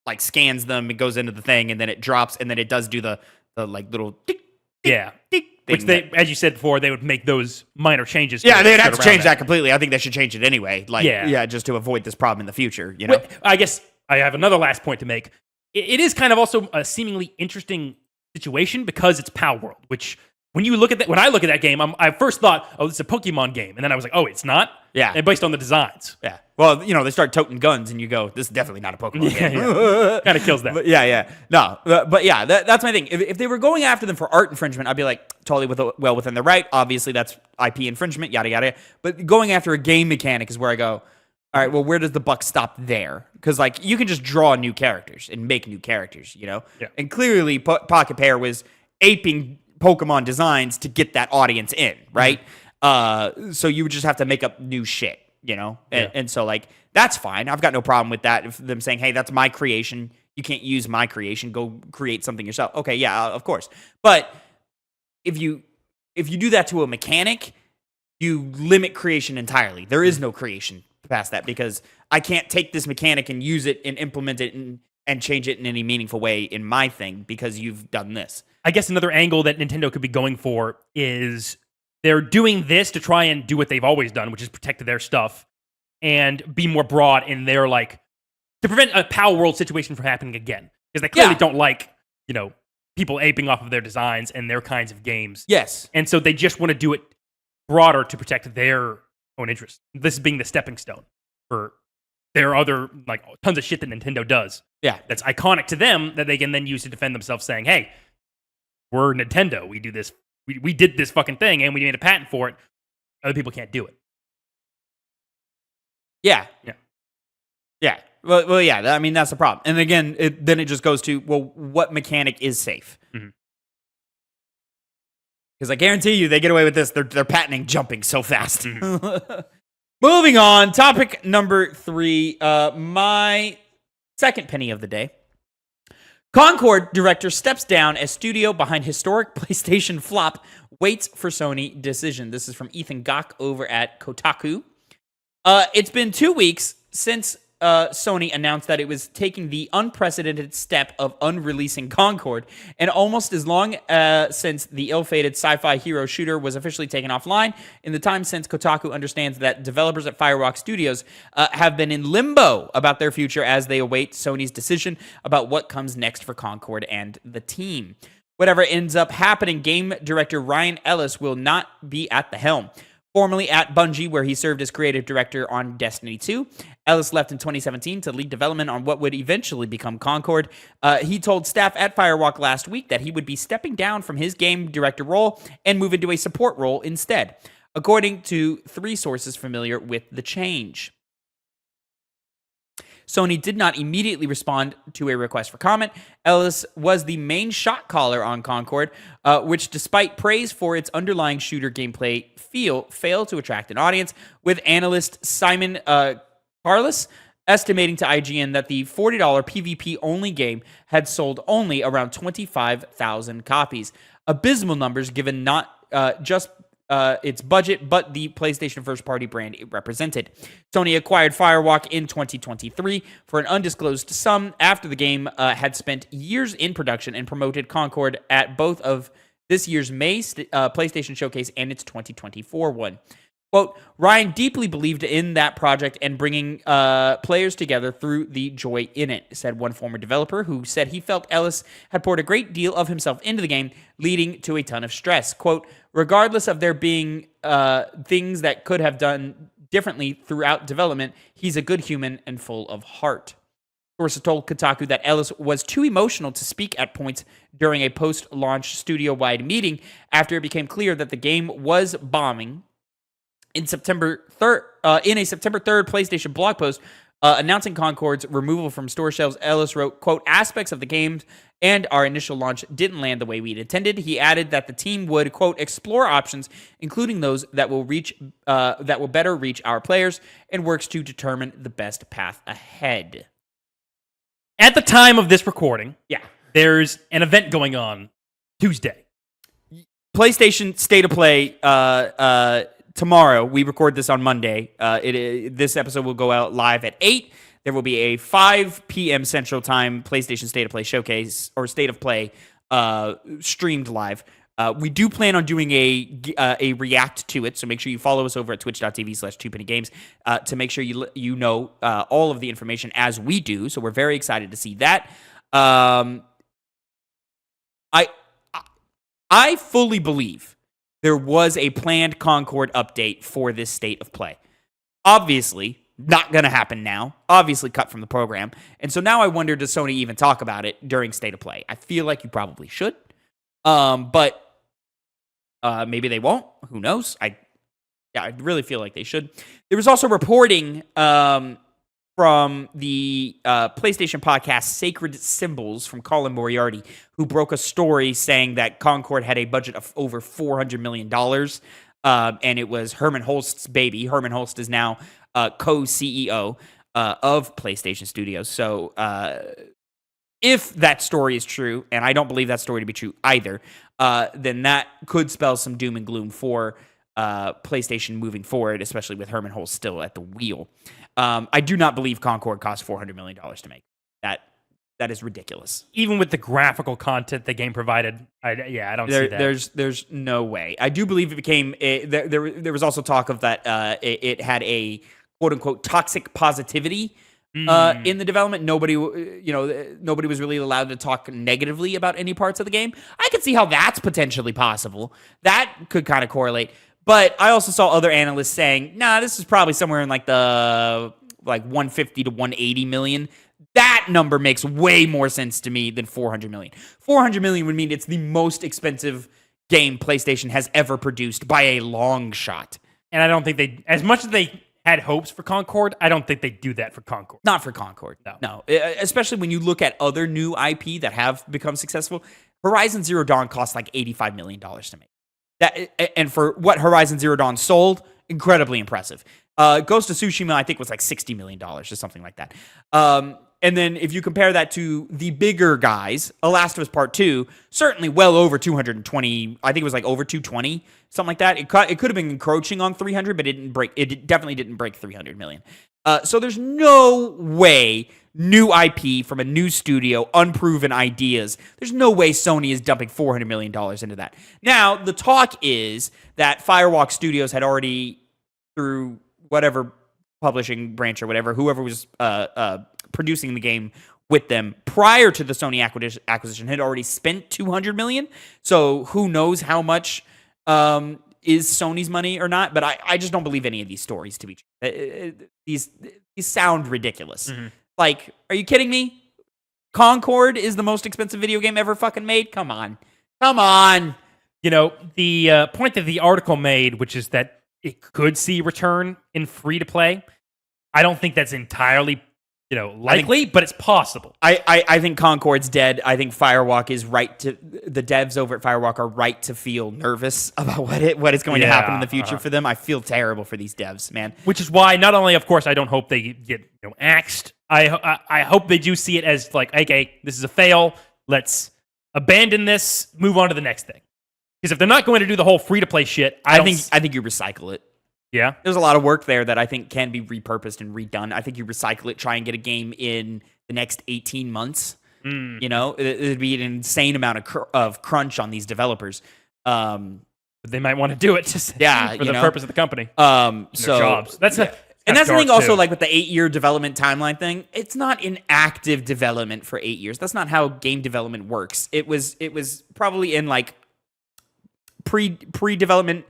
like scans them, it goes into the thing, and then it drops, and then it does do the like little tick, tick, tick thing. Which they, as you said before, they would make those minor changes. Yeah, they'd have to change that completely. I think they should change it anyway. Like, yeah, just to avoid this problem in the future. But I guess I have another last point to make. It is kind of also a seemingly interesting situation because it's Power World, which when you look at that, when I look at that game, I first thought, oh, this is a Pokemon game, and then I was like, oh, it's not. Yeah, and based on the designs. Yeah. Well, they start toting guns, and you go, this is definitely not a Pokemon game. Yeah. Kind of kills that. But yeah. No, but yeah, that's my thing. If they were going after them for art infringement, I'd be like, totally well within their right. Obviously, that's IP infringement, yada, yada. But going after a game mechanic is where I go, all right, well, where does the buck stop there? Because, like, you can just draw new characters and make new characters, Yeah. And clearly, Pocket Pair was aping Pokemon designs to get that audience in, right? Mm-hmm. So you would just have to make up new shit, And so, like, that's fine. I've got no problem with that. If them saying, hey, that's my creation. You can't use my creation. Go create something yourself. Okay, yeah, of course. But if you do that to a mechanic, you limit creation entirely. There is no creation past that because I can't take this mechanic and use it and implement it and change it in any meaningful way in my thing because you've done this. I guess another angle that Nintendo could be going for is they're doing this to try and do what they've always done, which is protect their stuff and be more broad in their, like, to prevent a Power World situation from happening again. Because they clearly don't like, people aping off of their designs and their kinds of games. Yes. And so they just want to do it broader to protect their own interests. This being the stepping stone for their other, like, tons of shit that Nintendo does. Yeah. That's iconic to them that they can then use to defend themselves saying, hey, we're Nintendo. We do this. We did this fucking thing and we made a patent for it. Other people can't do it. Yeah. Well, yeah. I mean, that's the problem. And again, then it just goes to, well, what mechanic is safe? Because I guarantee you, they get away with this. They're patenting jumping so fast. Moving on, topic number 3. My second penny of the day. Concord director steps down as studio behind historic PlayStation flop waits for Sony decision. This is from Ethan Gach over at Kotaku. It's been 2 weeks since Sony announced that it was taking the unprecedented step of unreleasing Concord, and almost as long since the ill-fated sci-fi hero shooter was officially taken offline, in the time since Kotaku understands that developers at Firewalk Studios have been in limbo about their future as they await Sony's decision about what comes next for Concord and the team. Whatever ends up happening, game director Ryan Ellis will not be at the helm. Formerly at Bungie, where he served as creative director on Destiny 2, Ellis left in 2017 to lead development on what would eventually become Concord. He told staff at Firewalk last week that he would be stepping down from his game director role and move into a support role instead, according to 3 sources familiar with the change. Sony did not immediately respond to a request for comment. Ellis was the main shot caller on Concord, which, despite praise for its underlying shooter gameplay feel, failed to attract an audience, with analyst Simon Carless estimating to IGN that the $40 PvP-only game had sold only around 25,000 copies. Abysmal numbers given not just its budget, but the PlayStation first-party brand it represented. Sony acquired Firewalk in 2023 for an undisclosed sum after the game had spent years in production and promoted Concord at both of this year's May PlayStation Showcase and its 2024 one. Quote, Ryan deeply believed in that project and bringing players together through the joy in it, said one former developer who said he felt Ellis had poured a great deal of himself into the game, leading to a ton of stress. Quote, regardless of there being things that could have done differently throughout development, he's a good human and full of heart. Sources told Kotaku that Ellis was too emotional to speak at points during a post-launch studio-wide meeting after it became clear that the game was bombing. In September 3rd, in a September 3rd PlayStation blog post announcing Concord's removal from store shelves, Ellis wrote, quote, aspects of the game and our initial launch didn't land the way we'd intended. He added that the team would, quote, explore options, including those that will better reach our players, and works to determine the best path ahead. At the time of this recording, yeah, there's an event going on Tuesday. PlayStation State of Play tomorrow. We record this on Monday. This episode will go out live at 8. There will be a 5 p.m. Central Time PlayStation State of Play showcase or State of Play streamed live. We do plan on doing a react to it, so make sure you follow us over at twitch.tv/TwoPennyGames to make sure you know all of the information as we do. So we're very excited to see that. I fully believe there was a planned Concord update for this State of Play. Obviously, not going to happen now. Obviously cut from the program. And so now I wonder, does Sony even talk about it during State of Play? I feel like you probably should. But maybe they won't. Who knows? I really feel like they should. There was also reporting from the PlayStation podcast Sacred Symbols from Colin Moriarty, who broke a story saying that Concord had a budget of over $400 million, and it was Herman Holst's baby. Herman Holst is now co-CEO of PlayStation Studios. So if that story is true, and I don't believe that story to be true either, then that could spell some doom and gloom for PlayStation moving forward, especially with Herman Holst still at the wheel. I do not believe Concord cost $400 million to make. That is ridiculous. Even with the graphical content the game provided, I don't see that. There's no way. I do believe it became there was also talk of that it had a quote unquote toxic positivity in the development. Nobody was really allowed to talk negatively about any parts of the game. I could see how that's potentially possible. That could kind of correlate. But I also saw other analysts saying, nah, this is probably somewhere in the 150 to 180 million. That number makes way more sense to me than 400 million. 400 million would mean it's the most expensive game PlayStation has ever produced by a long shot. And I don't think as much as they had hopes for Concord, I don't think they do that for Concord. Not for Concord. No. Especially when you look at other new IP that have become successful. Horizon Zero Dawn cost like $85 million to make. And for what Horizon Zero Dawn sold, incredibly impressive. Ghost of Tsushima, I think, was like $60 million or something like that. And then if you compare that to the bigger guys, The Last of Us Part 2, certainly well over 220. I think it was like over 220, something like that. It could have been encroaching on 300, but it definitely didn't break 300 million. So there's no way new IP from a new studio, unproven ideas. There's no way Sony is dumping $400 million into that. Now, the talk is that Firewalk Studios had already, through whatever publishing branch or whatever, whoever was producing the game with them prior to the Sony acquisition had already spent $200 million. So who knows how much is Sony's money or not? But I just don't believe any of these stories to be true. These sound ridiculous. Mm-hmm. Like, are you kidding me? Concord is the most expensive video game ever fucking made? Come on. You know, the point that the article made, which is that it could see return in free-to-play, I don't think that's entirely likely, but it's possible. I think Concord's dead. I think Firewalk is right to the devs over at Firewalk are right to feel nervous about what is going to happen in the future for them. I feel terrible for these devs, man. Which is why not only, of course, I don't hope they get axed. I hope they do see it as like, okay, this is a fail. Let's abandon this, move on to the next thing. Because if they're not going to do the whole free to play shit, I think you recycle it. Yeah, there's a lot of work there that I think can be repurposed and redone. I think you recycle it, try and get a game in the next 18 months. It'd be an insane amount of crunch on these developers. But they might want to do it just for the purpose of the company. So jobs. That's the thing. Also, like with the 8-year development timeline thing, it's not in active development for 8 years. That's not how game development works. It was probably in like pre-development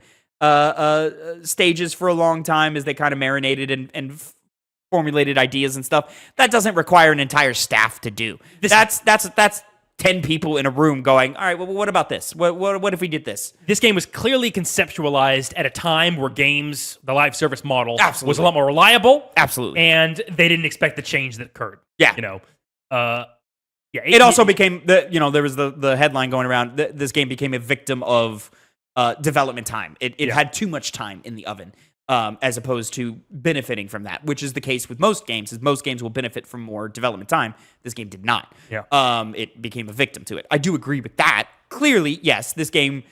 stages for a long time as they kind of marinated and formulated ideas and stuff. That doesn't require an entire staff to do. That's 10 people in a room going, all right, well, what about this? What if we did this? This game was clearly conceptualized at a time where games, the live service model, was a lot more reliable. Absolutely. And they didn't expect the change that occurred. Yeah. It also became, there was the headline going around, this game became a victim of development time. It had too much time in the oven, as opposed to benefiting from that, which is the case with most games. Is most games will benefit from more development time. This game did not. Yeah. It became a victim to it. I do agree with that. Clearly, yes, this game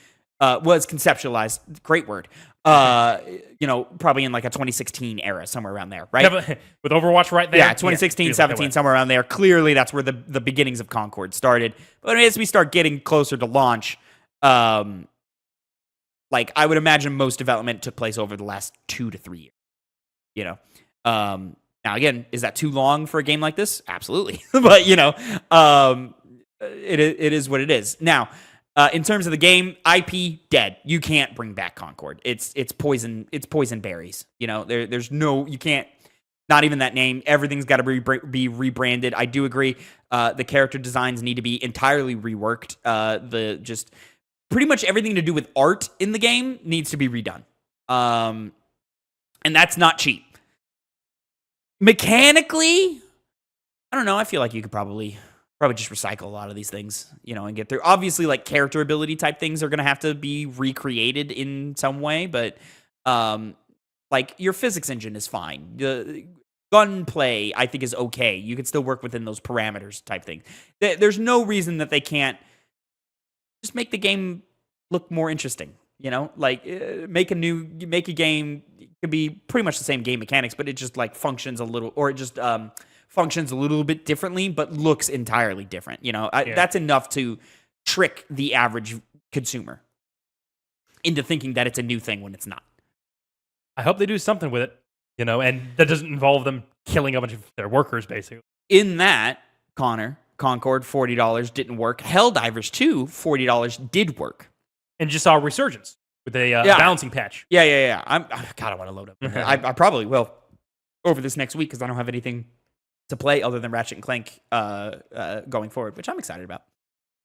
was conceptualized. Great word. Probably in like a 2016 era, somewhere around there, right? With Overwatch right there. Yeah, 2016, 17, somewhere around there. Clearly, that's where the beginnings of Concord started. But as we start getting closer to launch, like, I would imagine most development took place over the last 2 to 3 years. Now, again, is that too long for a game like this? Absolutely. But, it is what it is. Now, in terms of the game, IP, dead. You can't bring back Concord. It's poison. It's poison berries. There's no, you can't, not even that name. Everything's got to be rebranded. I do agree. The character designs need to be entirely reworked. Pretty much everything to do with art in the game needs to be redone. And that's not cheap. Mechanically, I don't know. I feel like you could probably just recycle a lot of these things, and get through. Obviously, like character ability type things are going to have to be recreated in some way, but like your physics engine is fine. The gunplay, I think, is okay. You can still work within those parameters type thing. There's no reason that they can't just make the game look more interesting, like make a game. It could be pretty much the same game mechanics, but it just like functions a little, or it just functions a little bit differently, but looks entirely different. That's enough to trick the average consumer into thinking that it's a new thing when it's not. I hope they do something with it, and that doesn't involve them killing a bunch of their workers, basically. In that, Concord, $40 didn't work. Helldivers 2, $40 did work. And just saw a resurgence with a balancing patch. Yeah. I want to load up. I probably will over this next week because I don't have anything to play other than Ratchet and Clank going forward, which I'm excited about.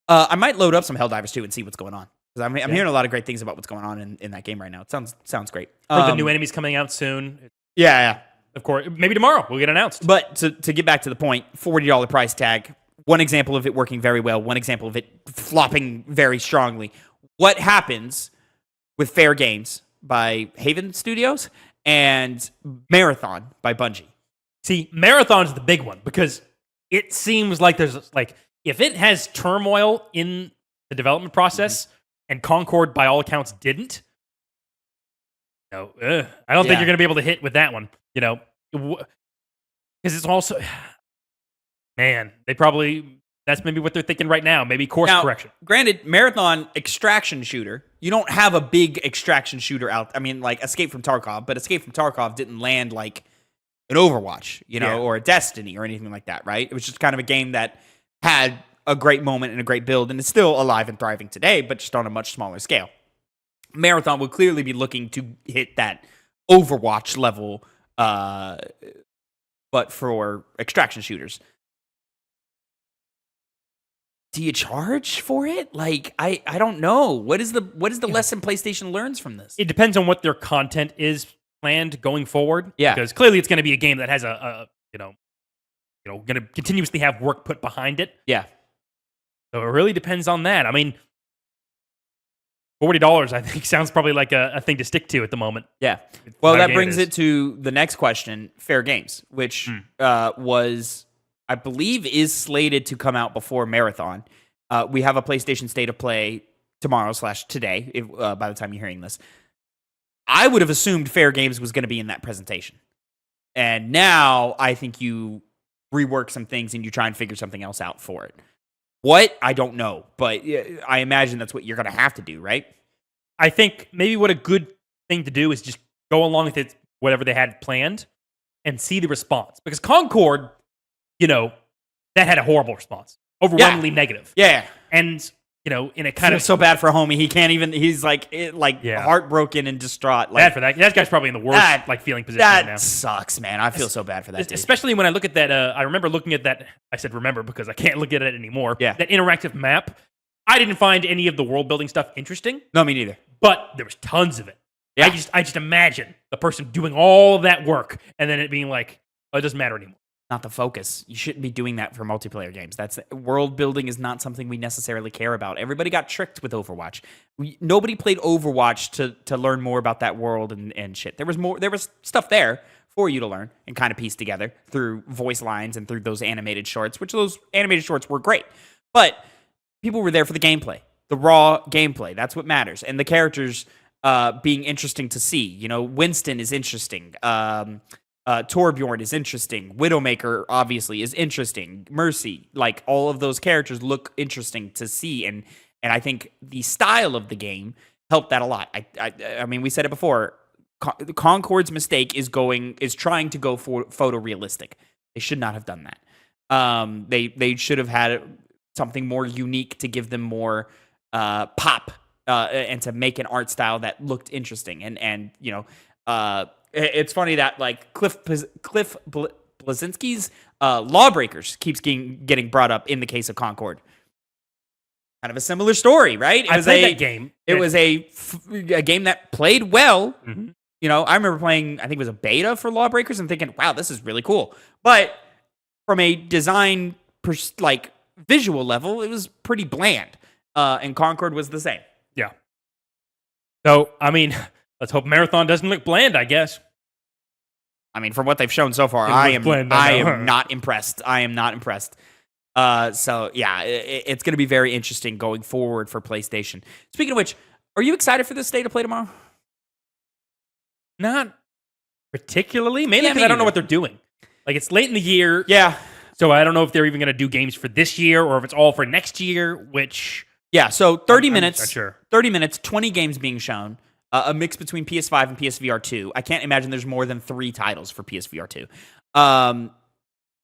I might load up some Helldivers 2 and see what's going on. Because I'm hearing a lot of great things about what's going on in that game right now. It sounds great. The new enemies coming out soon. Yeah. Of course, maybe tomorrow we'll get announced. But to get back to the point, $40 price tag. One example of it working very well, one example of it flopping very strongly. What happens with Fair Games by Haven Studios and Marathon by Bungie? See, Marathon's the big one because it seems like there's like, if it has turmoil in the development process and Concord by all accounts didn't, I don't think you're going to be able to hit with that one, because it's also... Man, that's maybe what they're thinking right now. Maybe course correction. Granted, Marathon extraction shooter, you don't have a big extraction shooter out. I mean, like Escape from Tarkov, but Escape from Tarkov didn't land like an Overwatch, or a Destiny or anything like that, right? It was just kind of a game that had a great moment and a great build, and it's still alive and thriving today, but just on a much smaller scale. Marathon will clearly be looking to hit that Overwatch level, but for extraction shooters. Do you charge for it? Like, I don't know. What is the lesson PlayStation learns from this? It depends on what their content is planned going forward. Yeah. Because clearly it's going to be a game that has a going to continuously have work put behind it. Yeah. So it really depends on that. I mean, $40, I think, sounds probably like a thing to stick to at the moment. Yeah. Well, that brings it to the next question, Fair Games, which was, I believe, is slated to come out before Marathon. We have a PlayStation State of Play tomorrow/today, by the time you're hearing this. I would have assumed Fair Games was going to be in that presentation. And now I think you rework some things and you try and figure something else out for it. What? I don't know. But I imagine that's what you're going to have to do, right? I think maybe what a good thing to do is just go along with it, whatever they had planned, and see the response. Because Concord, that had a horrible response. Overwhelmingly negative. Yeah. And, in a kind of... so bad for homie. He can't even... He's heartbroken and distraught. Bad for that. That guy's probably in the worst feeling position right now. That sucks, man. I feel so bad for that dude. Especially when I look at that... I remember looking at that... I said remember because I can't look at it anymore. Yeah. That interactive map. I didn't find any of the world building stuff interesting. No, me neither. But there was tons of it. Yeah. I just imagine the person doing all of that work and then it being like, it doesn't matter anymore. Not the focus. You shouldn't be doing that for multiplayer games. World building is not something we necessarily care about. Everybody got tricked with Overwatch. Nobody played Overwatch to learn more about that world and shit. There was stuff there for you to learn and kind of piece together through voice lines and through those animated shorts, which those animated shorts were great. But people were there for the gameplay, the raw gameplay. That's what matters. And the characters being interesting to see. Winston is interesting. Torbjorn is interesting. Widowmaker, obviously, is interesting. Mercy, all of those characters look interesting to see. And I think the style of the game helped that a lot. I mean, we said it before. Concord's mistake is trying to go for photorealistic. They should not have done that. They should have had something more unique to give them more pop and to make an art style that looked interesting. And it's funny that Cliff Bleszinski's Lawbreakers keeps getting brought up in the case of Concord. Kind of a similar story, right? I played that game. It was a game that played well. Mm-hmm. I remember playing, I think it was a beta for Lawbreakers and thinking, wow, this is really cool. But from a design, visual level, it was pretty bland. And Concord was the same. Yeah. So, I mean, let's hope Marathon doesn't look bland, I guess. I mean, from what they've shown so far, I am not impressed. I am not impressed. So, yeah, it's going to be very interesting going forward for PlayStation. Speaking of which, are you excited for this State of Play tomorrow? Not particularly. Mainly because I don't know what they're doing. It's late in the year. Yeah. So I don't know if they're even going to do games for this year or if it's all for next year, which... Yeah, so 30 minutes. I'm not sure. 30 minutes, 20 games being shown. A mix between PS5 and PSVR 2. I can't imagine there's more than 3 titles for PSVR 2.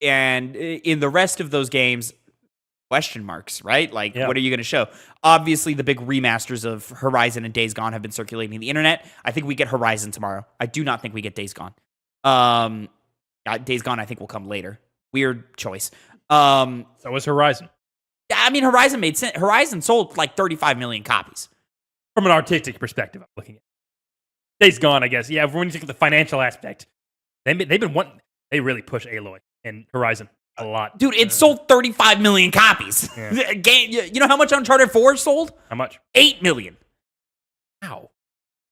And in the rest of those games, question marks, right? What are you going to show? Obviously, the big remasters of Horizon and Days Gone have been circulating the internet. I think we get Horizon tomorrow. I do not think we get Days Gone. Days Gone, I think, will come later. Weird choice. So was Horizon. I mean, Horizon made sense. Horizon sold 35 million copies. From an artistic perspective, I'm looking at Days Gone, I guess. Yeah, when you look at the financial aspect, they really push Aloy and Horizon a lot. Dude, it sold 35 million copies. Yeah. You know how much Uncharted 4 sold? How much? 8 million. Wow.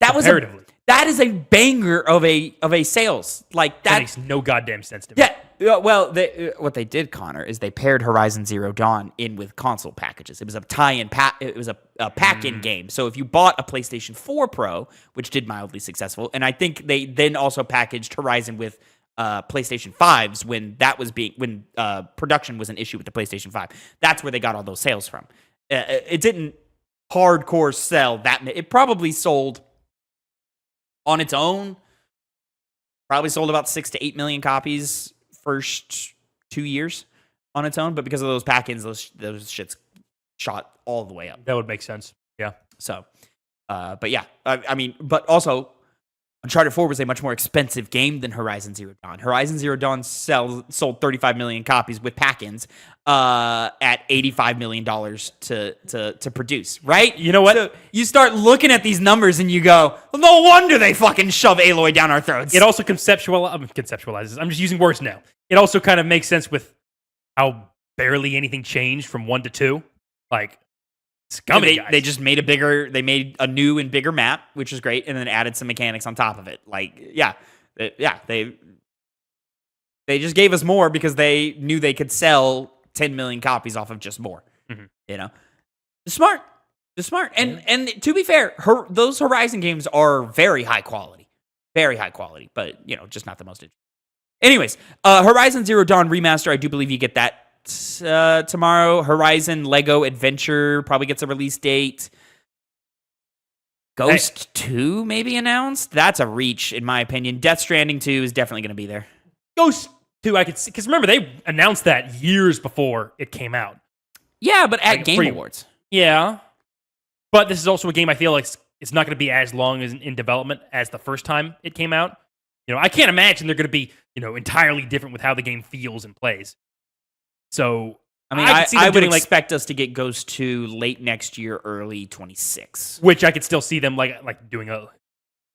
That is a banger of a sales. That makes no goddamn sense to me. Yeah. Well, what they did, Connor, is they paired Horizon Zero Dawn in with console packages. It was a tie-in it was a pack-in game. So if you bought a PlayStation 4 Pro, which did mildly successful, and I think they then also packaged Horizon with PlayStation 5s when production was an issue with the PlayStation 5. That's where they got all those sales from. It didn't hardcore sell that. It probably sold on its own. Probably sold about 6 to 8 million copies first 2 years on its own, but because of those pack-ins, those shits shot all the way up. That would make sense. Yeah. So, but yeah, I mean, but also Uncharted 4 was a much more expensive game than Horizon Zero Dawn. Horizon Zero Dawn sold 35 million copies with pack-ins at $85 million to produce, right? You know what? So you start looking at these numbers and you go, well, no wonder they fucking shove Aloy down our throats. It also conceptualizes. I'm just using words now. It also kind of makes sense with how barely anything changed from 1 to 2. Like, scummy guys. They just made they made a new and bigger map, which is great, and then added some mechanics on top of it. Like, they just gave us more because they knew they could sell 10 million copies off of just more. Mm-hmm. You know, smart. And to be fair, those Horizon games are very high quality, but just not the most interesting. Anyways, Horizon Zero Dawn Remaster, I do believe you get that tomorrow. Horizon Lego Adventure probably gets a release date. Ghost 2 maybe announced. That's a reach, in my opinion. Death Stranding 2 is definitely going to be there. Ghost 2, I could see, because remember, they announced that years before it came out. Yeah, but at Game Awards. Yeah. But this is also a game I feel like it's not going to be as long as in development as the first time it came out. I can't imagine they're going to be, entirely different with how the game feels and plays. So, I would expect us to get Ghost 2 late next year, early 26. Which I could still see them like doing a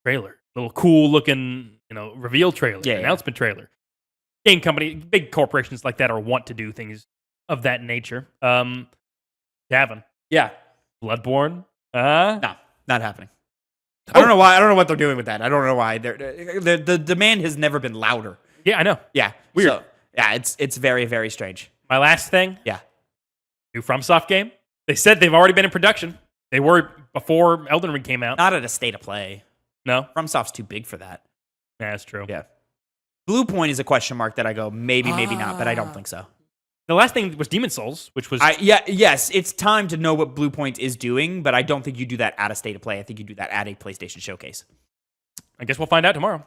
trailer, a little cool looking, reveal trailer, announcement trailer. Game company, big corporations like that are wont to do things of that nature. Tavin. Yeah. Bloodborne? No, not happening. I don't know why. I don't know what they're doing with that. I don't know why. The demand has never been louder. Yeah, I know. Yeah. Weird. So, yeah, it's very, very strange. My last thing. Yeah. New FromSoft game. They said they've already been in production. They were before Elden Ring came out. Not at a state of play. No? FromSoft's too big for that. Yeah, that's true. Yeah. Blue Point is a question mark that I go, maybe not, but I don't think so. The last thing was Demon's Souls, which was... Yes, it's time to know what Blue Point is doing, but I don't think you do that at a state of play. I think you do that at a PlayStation showcase. I guess we'll find out tomorrow.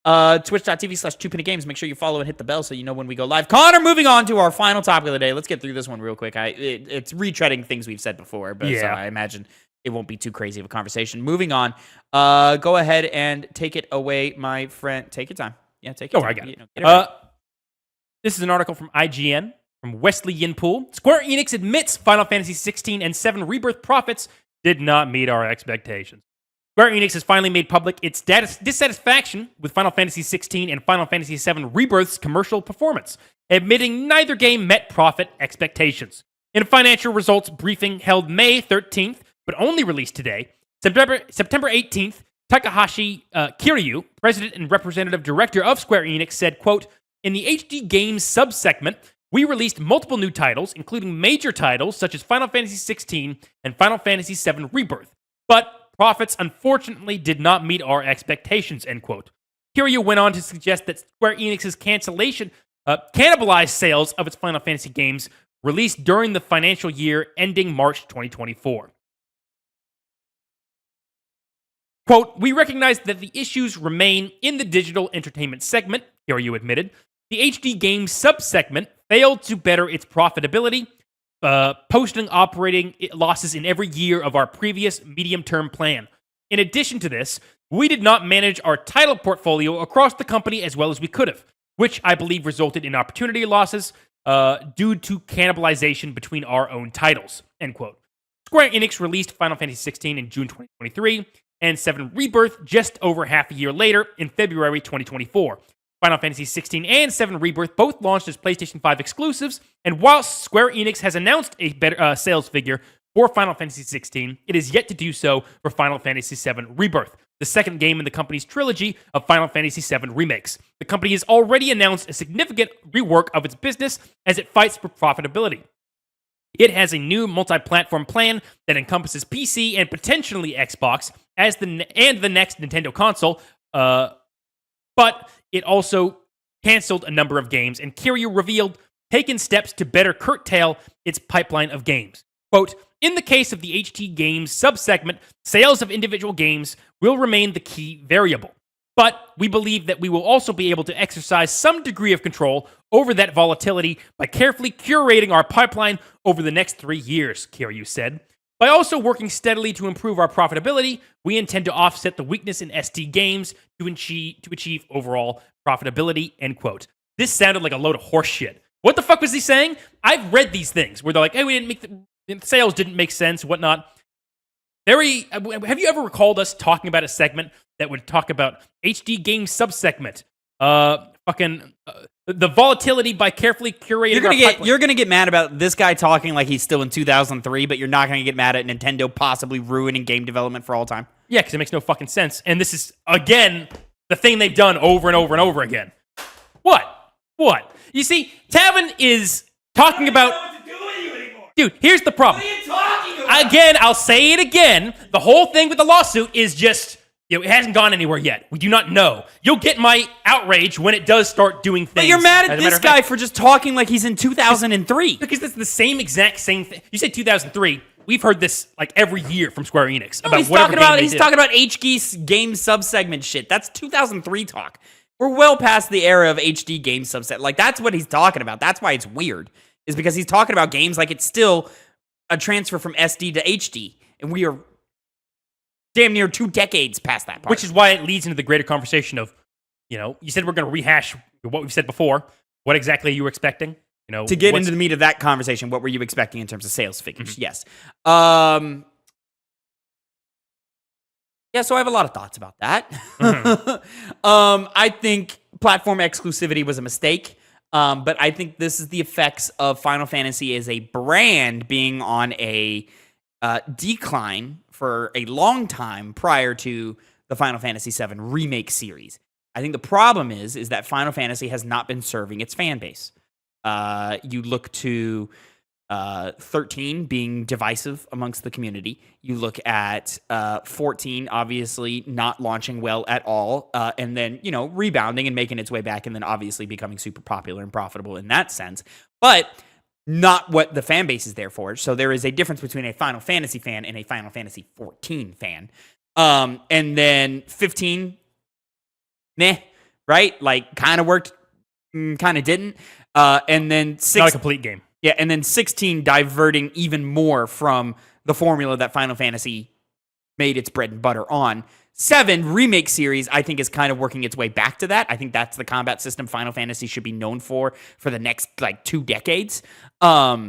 Twitch.tv/TwoPennyGames. Make sure you follow and hit the bell so you know when we go live. Connor, moving on to our final topic of the day. Let's get through this one real quick. It's retreading things we've said before, but so I imagine it won't be too crazy of a conversation. Moving on. Go ahead and take it away, my friend. Take your time. Yeah, take your time. I got it. This is an article from IGN, from Wesley Yinpool. Square Enix admits Final Fantasy 16 and 7 Rebirth profits did not meet our expectations. Square Enix has finally made public its dissatisfaction with Final Fantasy 16 and Final Fantasy 7 Rebirth's commercial performance, admitting neither game met profit expectations. In a financial results briefing held May 13th, but only released today, September 18th, Takahashi Kiryu, president and representative director of Square Enix, said, quote, "In the HD Games subsegment, we released multiple new titles, including major titles such as Final Fantasy 16 and Final Fantasy 7 Rebirth. But profits, unfortunately, did not meet our expectations," end quote. Kiryu went on to suggest that Square Enix's cancellation cannibalized sales of its Final Fantasy games released during the financial year ending March 2024. Quote, "We recognize that the issues remain in the digital entertainment segment," Kiryu admitted. "The HD Games subsegment failed to better its profitability, posting operating losses in every year of our previous medium-term plan. In addition to this, we did not manage our title portfolio across the company as well as we could have, which I believe resulted in opportunity losses due to cannibalization between our own titles," end quote. Square Enix released Final Fantasy 16 in June 2023, and 7 Rebirth just over half a year later in February 2024. Final Fantasy 16 and 7 Rebirth both launched as PlayStation 5 exclusives, and whilst Square Enix has announced a better sales figure for Final Fantasy 16, it is yet to do so for Final Fantasy 7 Rebirth, the second game in the company's trilogy of Final Fantasy 7 remakes. The company has already announced a significant rework of its business as it fights for profitability. It has a new multi-platform plan that encompasses PC and potentially Xbox and the next Nintendo console, but it also canceled a number of games, and Kiryu revealed taken steps to better curtail its pipeline of games. Quote, "In the case of the HD Games subsegment, sales of individual games will remain the key variable. But we believe that we will also be able to exercise some degree of control over that volatility by carefully curating our pipeline over the next 3 years," Kiryu said. "By also working steadily to improve our profitability, we intend to offset the weakness in SD games to achieve overall profitability," end quote. This sounded like a load of horse shit. What the fuck was he saying? I've read these things where they're like, hey, we didn't make the sales didn't make sense, whatnot. Have you ever recalled us talking about a segment that would talk about HD Games subsegment, Final fucking the volatility by carefully curated. You're gonna get mad about this guy talking like he's still in 2003, but you're not gonna get mad at Nintendo possibly ruining game development for all time. Yeah, because it makes no fucking sense. And this is again the thing they've done over and over and over again. What? You see, Tavin is talking about. Dude, here's the problem. What are you talking about? Again, I'll say it again. The whole thing with the lawsuit is just. It hasn't gone anywhere yet. We do not know. You'll get my outrage when it does start doing things. But you're mad at this guy for just talking like he's in 2003. Because it's the same thing. You say 2003. We've heard this like every year from Square Enix about he's whatever talking game he's talking about HD game subsegment shit. That's 2003 talk. We're well past the era of HD game subset. Like, that's what he's talking about. That's why it's weird. Is because he's talking about games like it's still a transfer from SD to HD. And we are damn near 2 decades past that part. Which is why it leads into the greater conversation of, you said we're going to rehash what we've said before. What exactly are you expecting? To get into the meat of that conversation, what were you expecting in terms of sales figures? Mm-hmm. Yes. Yeah, so I have a lot of thoughts about that. Mm-hmm. I think platform exclusivity was a mistake. But I think this is the effects of Final Fantasy as a brand being on a decline for a long time prior to the Final Fantasy VII Remake series. I think the problem is that Final Fantasy has not been serving its fan base. You look to 13 being divisive amongst the community. You look at 14 obviously not launching well at all, and then rebounding and making its way back, and then obviously becoming super popular and profitable in that sense. But not what the fan base is there for. So there is a difference between a Final Fantasy fan and a Final Fantasy 14 fan. And then 15, meh, right? Like, kind of worked, kind of didn't. And then not a complete game. Yeah, and then 16 diverting even more from the formula that Final Fantasy made its bread and butter on. 7 Remake series, I think, is kind of working its way back to that. I think that's the combat system Final Fantasy should be known for the next, 2 decades. But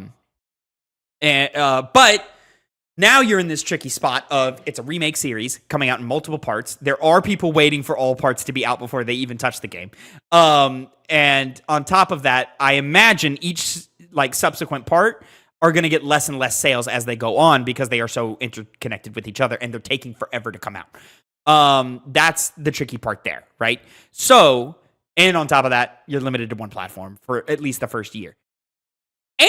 now you're in this tricky spot of it's a remake series coming out in multiple parts. There are people waiting for all parts to be out before they even touch the game. And on top of that, I imagine each subsequent part are going to get less and less sales as they go on because they are so interconnected with each other and they're taking forever to come out. That's the tricky part there, right? So, and on top of that, you're limited to one platform for at least the first year.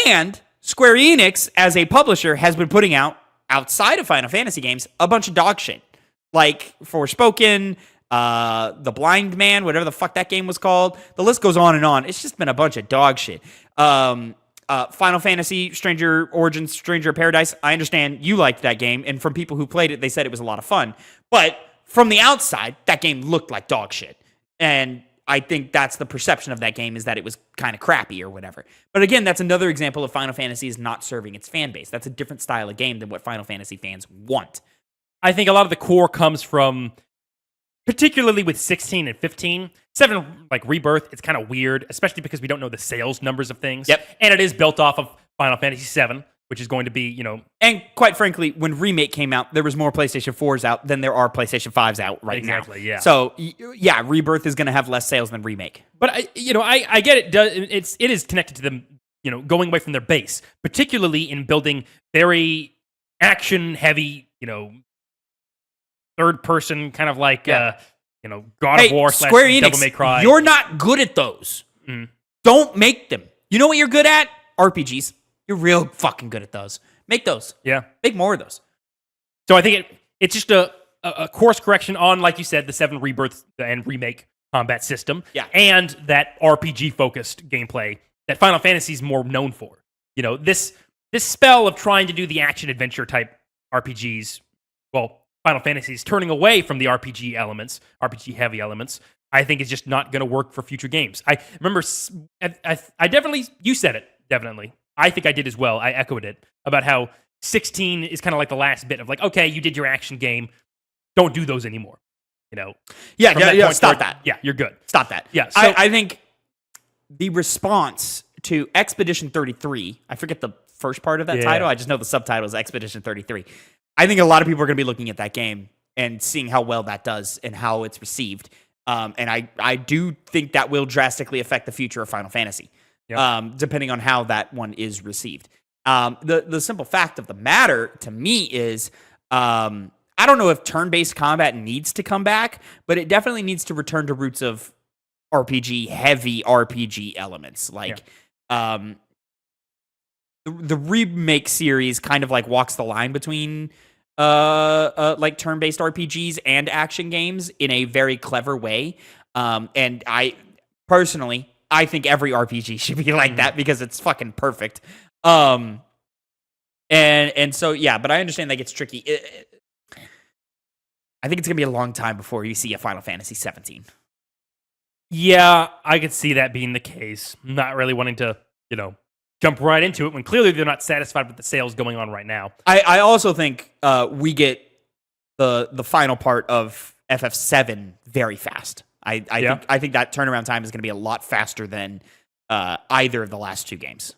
And Square Enix, as a publisher, has been putting out, outside of Final Fantasy games, a bunch of dog shit. Like Forspoken, The Blind Man, whatever the fuck that game was called. The list goes on and on. It's just been a bunch of dog shit. Final Fantasy, Stranger Origins, Stranger Paradise. I understand you liked that game, and from people who played it, they said it was a lot of fun. But from the outside, that game looked like dog shit. And I think that's the perception of that game, is that it was kind of crappy or whatever. But again, that's another example of Final Fantasy is not serving its fan base. That's a different style of game than what Final Fantasy fans want. I think a lot of the core comes from, particularly with 16 and 15. 7, Rebirth, it's kind of weird, especially because we don't know the sales numbers of things. Yep. And it is built off of Final Fantasy VII, which is going to be, And quite frankly, when Remake came out, there was more PlayStation 4s out than there are PlayStation 5s out right now. Exactly, yeah. So, yeah, Rebirth is going to have less sales than Remake. But, I get it. It is connected to them, going away from their base, particularly in building very action-heavy, third-person kind of God of War / Square Enix, Devil May Cry. You're not good at those. Mm. Don't make them. You know what you're good at? RPGs. You're real fucking good at those. Make those. Yeah. Make more of those. So I think it's just a course correction on, like you said, the 7 Rebirth and Remake combat system. Yeah. And that RPG-focused gameplay that Final Fantasy is more known for. This spell of trying to do the action-adventure type RPGs, well, Final Fantasy is turning away from the RPG heavy elements, I think is just not going to work for future games. I remember, I definitely, you said it, definitely. I think I did as well. I echoed it about how 16 is kind of like the last bit of okay, you did your action game. Don't do those anymore. Yeah, stop that. Yeah, you're good. Stop that. Yeah, so, I think the response to Expedition 33, I forget the first part of that title. I just know the subtitle is Expedition 33. I think a lot of people are going to be looking at that game and seeing how well that does and how it's received. And I do think that will drastically affect the future of Final Fantasy, depending on how that one is received. The simple fact of the matter to me is, I don't know if turn-based combat needs to come back, but it definitely needs to return to roots of heavy RPG elements. Like, the remake series kind of like walks the line between like turn-based RPGs and action games in a very clever way. And I personally, I think every RPG should be like that because it's fucking perfect. And so, yeah, but I understand that gets tricky. I think it's going to be a long time before you see a Final Fantasy 17. Yeah, I could see that being the case. Not really wanting to, jump right into it when clearly they're not satisfied with the sales going on right now. I also think we get the final part of FF7 very fast. I think that turnaround time is going to be a lot faster than either of the last two games.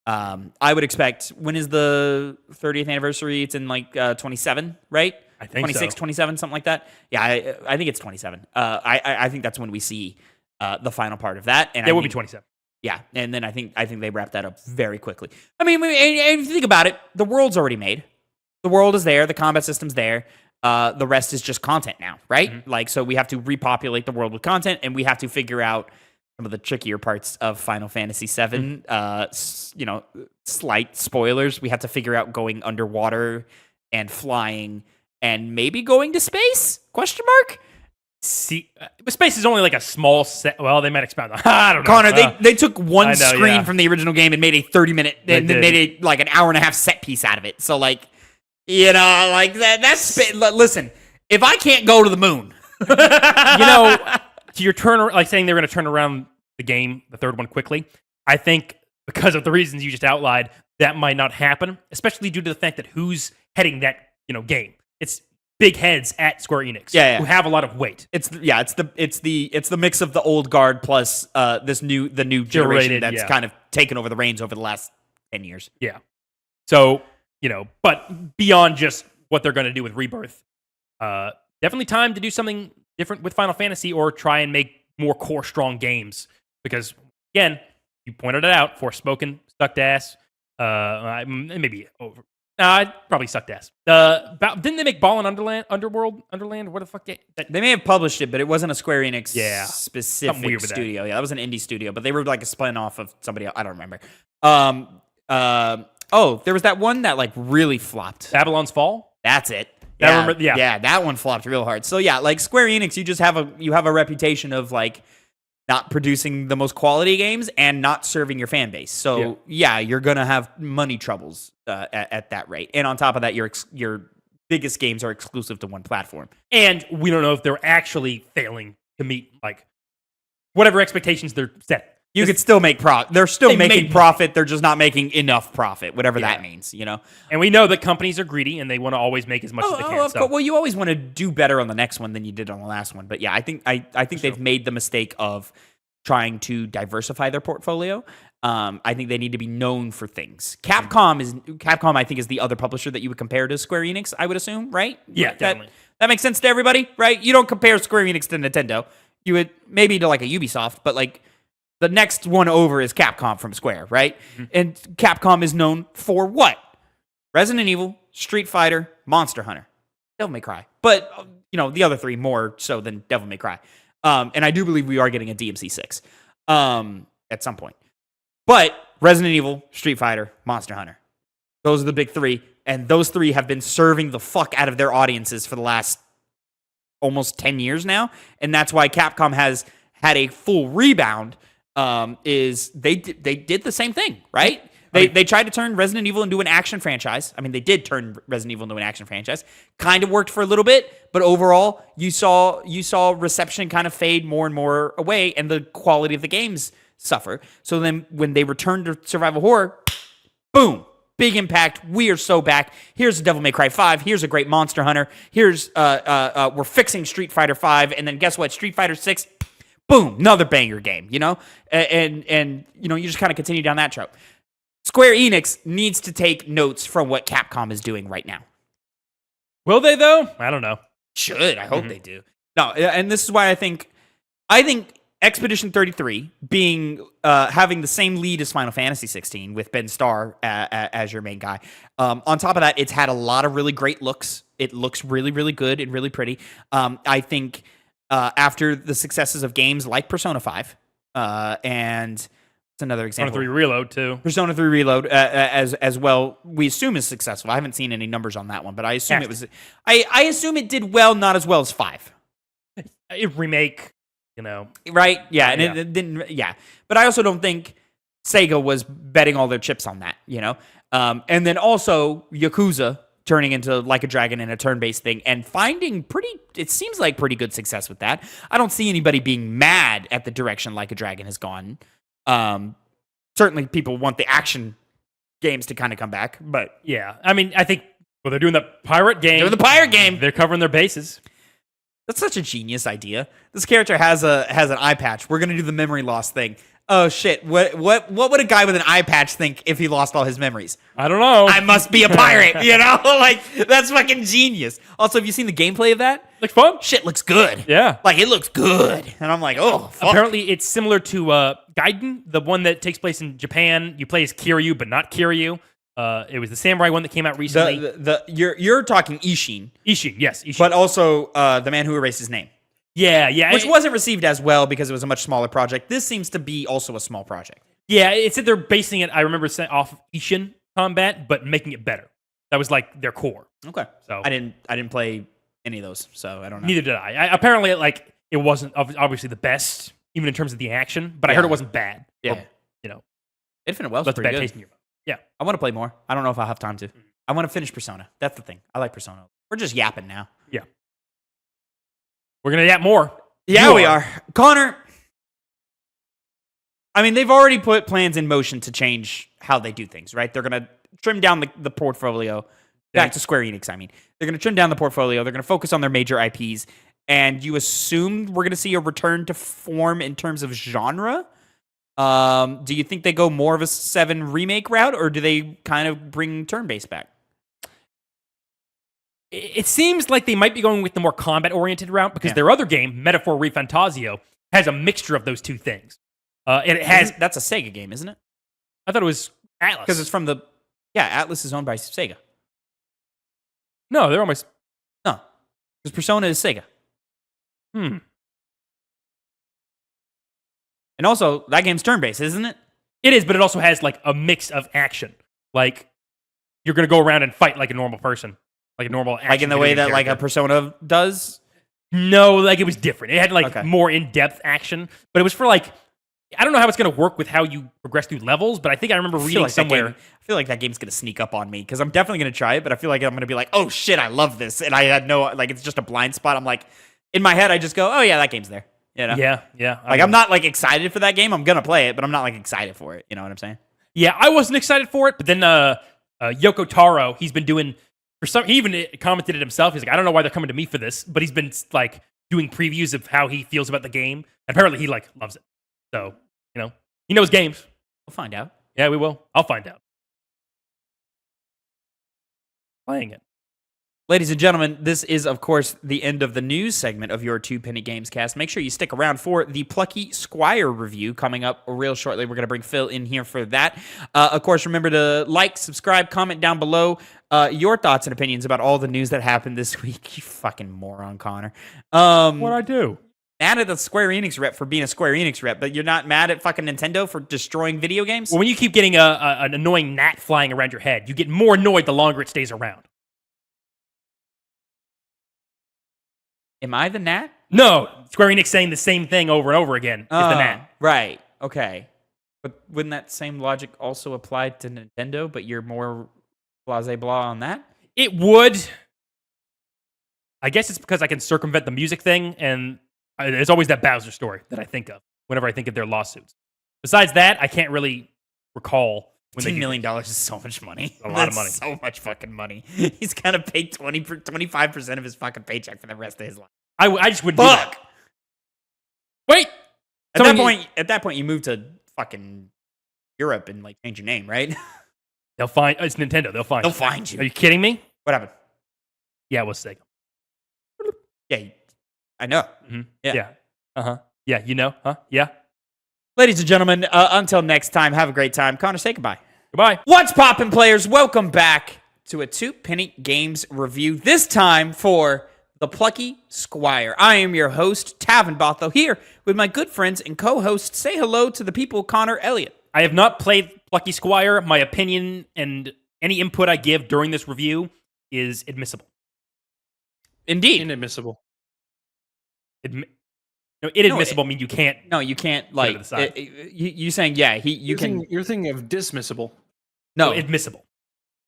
I would expect, when is the 30th anniversary? It's in like 27, right? I think 26, so. 27, something like that. Yeah, I think it's 27. I think that's when we see the final part of that. And it will be 27. Yeah, and then I think they wrap that up very quickly. I mean, and if you think about it, the world's already made. The world is there. The combat system's there. The rest is just content now, right? Mm-hmm. Like, so we have to repopulate the world with content, and we have to figure out some of the trickier parts of Final Fantasy VII. Slight spoilers. We have to figure out going underwater and flying and maybe going to space? Question mark? See, space is only like a small set. Well, they might expound on. I don't know. Connor, they took one screen from the original game and made a 30-minute, and then made like an hour and a half set piece out of it. So, like, like that's listen. If I can't go to the moon, to your turn, like saying they're going to turn around the game, the third one quickly. I think because of the reasons you just outlined, that might not happen, especially due to the fact that who's heading that game. It's big heads at Square Enix, who have a lot of weight. It's the mix of the old guard plus the new generation that's kind of taken over the reins over the last 10 years. Yeah. So, but beyond just what they're going to do with Rebirth, definitely time to do something different with Final Fantasy or try and make more core strong games. Because, again, you pointed it out, Forspoken sucked ass. Maybe over. I probably sucked ass. Didn't they make Ball and Underworld? What the fuck? They may have published it, but it wasn't a Square Enix specific weird with studio. That was an indie studio, but they were like a spin off of somebody else. I don't remember. There was that one that like really flopped. Babylon's Fall? That's it. Yeah, that one flopped real hard. So yeah, like Square Enix, you just have a reputation of like not producing the most quality games and not serving your fan base. So yeah you're gonna have money troubles at that rate. And on top of that, your biggest games are exclusive to one platform. And we don't know if they're actually failing to meet like whatever expectations they're set. You could still make profit. They're still making profit. They're just not making enough profit, whatever that means, And we know that companies are greedy and they want to always make as much as they can. Well, you always want to do better on the next one than you did on the last one. But yeah, I think they've made the mistake of trying to diversify their portfolio. I think they need to be known for things. Capcom, I think, is the other publisher that you would compare to Square Enix, I would assume, right? Yeah, definitely. That makes sense to everybody, right? You don't compare Square Enix to Nintendo. You would maybe to like a Ubisoft, but like the next one over is Capcom from Square, right? Mm-hmm. And Capcom is known for what? Resident Evil, Street Fighter, Monster Hunter, Devil May Cry. But, the other three more so than Devil May Cry. And I do believe we are getting a DMC 6 at some point. But Resident Evil, Street Fighter, Monster Hunter. Those are the big three. And those three have been serving the fuck out of their audiences for the last almost 10 years now. And that's why Capcom has had a full rebound. Is they did the same thing, right? They tried to turn Resident Evil into an action franchise. I mean, they did turn Resident Evil into an action franchise. Kind of worked for a little bit, but overall, you saw reception kind of fade more and more away, and the quality of the games suffer. So then, when they returned to survival horror, boom, big impact. We are so back. Here's Devil May Cry 5. Here's a great Monster Hunter. Here's we're fixing Street Fighter 5, and then guess what? Street Fighter 6. Boom, another banger game, and you just kind of continue down that trope. Square Enix needs to take notes from what Capcom is doing right now. Will they, though? I don't know. Should. I hope they do. No, and this is why I think I think Expedition 33 being having the same lead as Final Fantasy 16 with Ben Starr as your main guy. On top of that, it's had a lot of really great looks. It looks really, really good and really pretty. I think after the successes of games like Persona 5 and it's another example. Persona 3 Reload too. Persona 3 Reload as well. We assume is successful. I haven't seen any numbers on that one, but I assume it was. I assume it did well, not as well as 5. Remake. Right? Yeah, and it didn't. Yeah, but I also don't think Sega was betting all their chips on that. And then also Yakuza turning into Like a Dragon in a turn-based thing and finding it seems like pretty good success with that. I don't see anybody being mad at the direction Like a Dragon has gone. Certainly, people want the action games to kind of come back, but yeah, I mean, I think they're doing the pirate game. They're the pirate game. They're covering their bases. That's such a genius idea. This character has an eye patch. We're gonna do the memory loss thing. Oh shit! What would a guy with an eye patch think if he lost all his memories? I don't know. I must be a pirate. Like that's fucking genius. Also, have you seen the gameplay of that? Looks fun. Shit looks good. Yeah, like it looks good. And I'm like, oh. Fuck. Apparently, it's similar to Gaiden, the one that takes place in Japan. You play as Kiryu, but not Kiryu. It was the samurai one that came out recently. You're talking Ishin. Ishin, yes. Ishin. But also the man who erased his name. Yeah. Which wasn't received as well because it was a much smaller project. This seems to be also a small project. Yeah, it said they're basing it, I remember, off of Ishin combat, but making it better. That was like their core. Okay. So I didn't play any of those, so I don't know. Neither did I. Apparently, it wasn't obviously the best, even in terms of the action, but I heard it wasn't bad. Yeah. Or, Infinite Wealth's left a pretty bad good. taste in your mouth. Yeah. I want to play more. I don't know if I'll have time to. I want to finish Persona. That's the thing. I like Persona. We're just yapping now. Yeah. We're going to yap more. Yeah, we are. Connor, I mean, they've already put plans in motion to change how they do things, right? They're going to trim down the portfolio. Back to Square Enix, I mean. They're going to trim down the portfolio. They're going to focus on their major IPs. And you assume we're going to see a return to form in terms of genre? Do you think they go more of a 7 remake route, or do they kind of bring turn-based back? It seems like they might be going with the more combat-oriented route because their other game, Metaphor ReFantazio, has a mixture of those two things. And it has... That's a Sega game, isn't it? I thought it was Atlas. Because it's from the... Yeah, Atlas is owned by Sega. No, they're almost... No. Because Persona is Sega. And also, that game's turn-based, isn't it? It is, but it also has, like, a mix of action. Like, you're going to go around and fight like a normal person. Like a normal action. Like in the way that, like, a Persona does? No, like, it was different. It had, like, more in-depth action. But it was for, like... I don't know how it's going to work with how you progress through levels, but I think I remember reading somewhere... I feel like that game's going to sneak up on me, because I'm definitely going to try it, but I feel like I'm going to be like, oh, shit, I love this. And I had no... Like, it's just a blind spot. I'm like... In my head, I just go, oh, yeah, that game's there. You know? Yeah. Like, I'm not, like, excited for that game. I'm going to play it, but I'm not, like, excited for it. You know what I'm saying? Yeah, I wasn't excited for it, but then Yoko Taro, he's been doing... He even commented it himself. He's like, I don't know why they're coming to me for this, but he's been, like, doing previews of how he feels about the game. And apparently he, like, loves it. So, you know, he knows games. We'll find out. Yeah, we will. I'll find out. Playing it. Ladies and gentlemen, this is, of course, the end of the news segment of your Two Penny Games cast. Make sure you stick around for the Plucky Squire review coming up real shortly. We're going to bring Phil in here for that. Of course, remember to like, subscribe, comment down below your thoughts and opinions about all the news that happened this week. You fucking moron, Connor. What'd I do? Mad at the Square Enix rep for being a Square Enix rep, but you're not mad at fucking Nintendo for destroying video games? Well, when you keep getting an annoying gnat flying around your head, you get more annoyed the longer it stays around. Am I the gnat? No, Square Enix saying the same thing over and over again is the gnat. Right, okay. But wouldn't that same logic also apply to Nintendo, but you're more blase-blah on that? It would. I guess it's because I can circumvent the music thing, and there's always that Bowser story that I think of whenever I think of their lawsuits. Besides that, I can't really recall. $10 million is so much money. A lot of money. So much fucking money. He's gonna pay 25% of his fucking paycheck for the rest of his life. I just wouldn't do that. Wait! At that point, you move to fucking Europe and, like, change your name, right? They'll find... It's Nintendo. They'll find you. Are you kidding me? What happened? Yeah, it was Sega. Yeah, I know. Mm-hmm. Yeah. Uh-huh. Yeah, you know, huh? Yeah. Ladies and gentlemen, until next time, have a great time. Connor, say goodbye. Goodbye. What's poppin', players? Welcome back to a Two Penny Games review, this time for The Plucky Squire. I am your host, Tavin Bothel, here with my good friends and co-host. Say hello to the people, Connor, Elliott. I have not played Plucky Squire. My opinion and any input I give during this review is admissible. Indeed. Inadmissible. Inadmissible means you can't. No, you can't, Put it to the side. you saying, yeah, you can. You're thinking of dismissible. No, Admissible.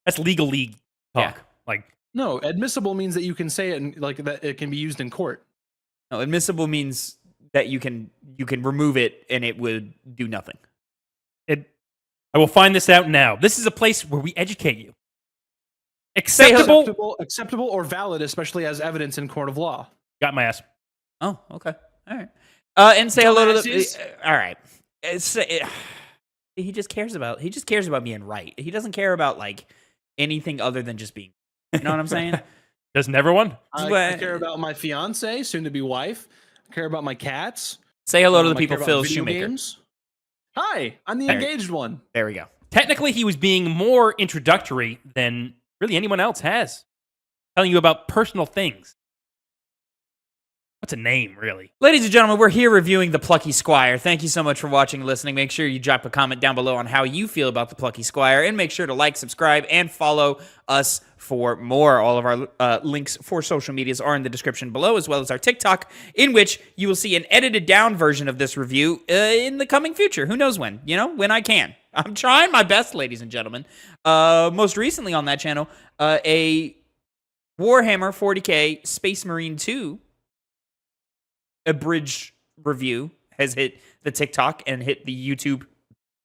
That's legal league talk. Yeah. Like, No, admissible means that you can say it and like that it can be used in court. no, admissible means that you can remove it and it would do nothing. I will find this out now. This is a place where we educate you. Acceptable or valid, especially as evidence in court of law. Got my ass. Oh, okay. All right. And say hello to the. Dumbasses. All right. He just cares about being right. He doesn't care about like anything other than just being. You know what I'm saying? Doesn't everyone? I care about my fiance, soon to be wife. I care about my cats. Say hello to the I people, care about Phil video Shoemaker. games. Hi, I'm the There. engaged one. There we go. Technically, he was being more introductory than really anyone else has. Telling you about personal things. What's a name, really? Ladies and gentlemen, we're here reviewing The Plucky Squire. Thank you so much for watching and listening. Make sure you drop a comment down below on how you feel about The Plucky Squire, and make sure to like, subscribe, and follow us for more. All of our links for social medias are in the description below, as well as our TikTok, in which you will see an edited down version of this review in the coming future. Who knows when? You know, when I can. I'm trying my best, ladies and gentlemen. Most recently on that channel, a Warhammer 40k Space Marine 2 abridged review has hit the TikTok and hit the YouTube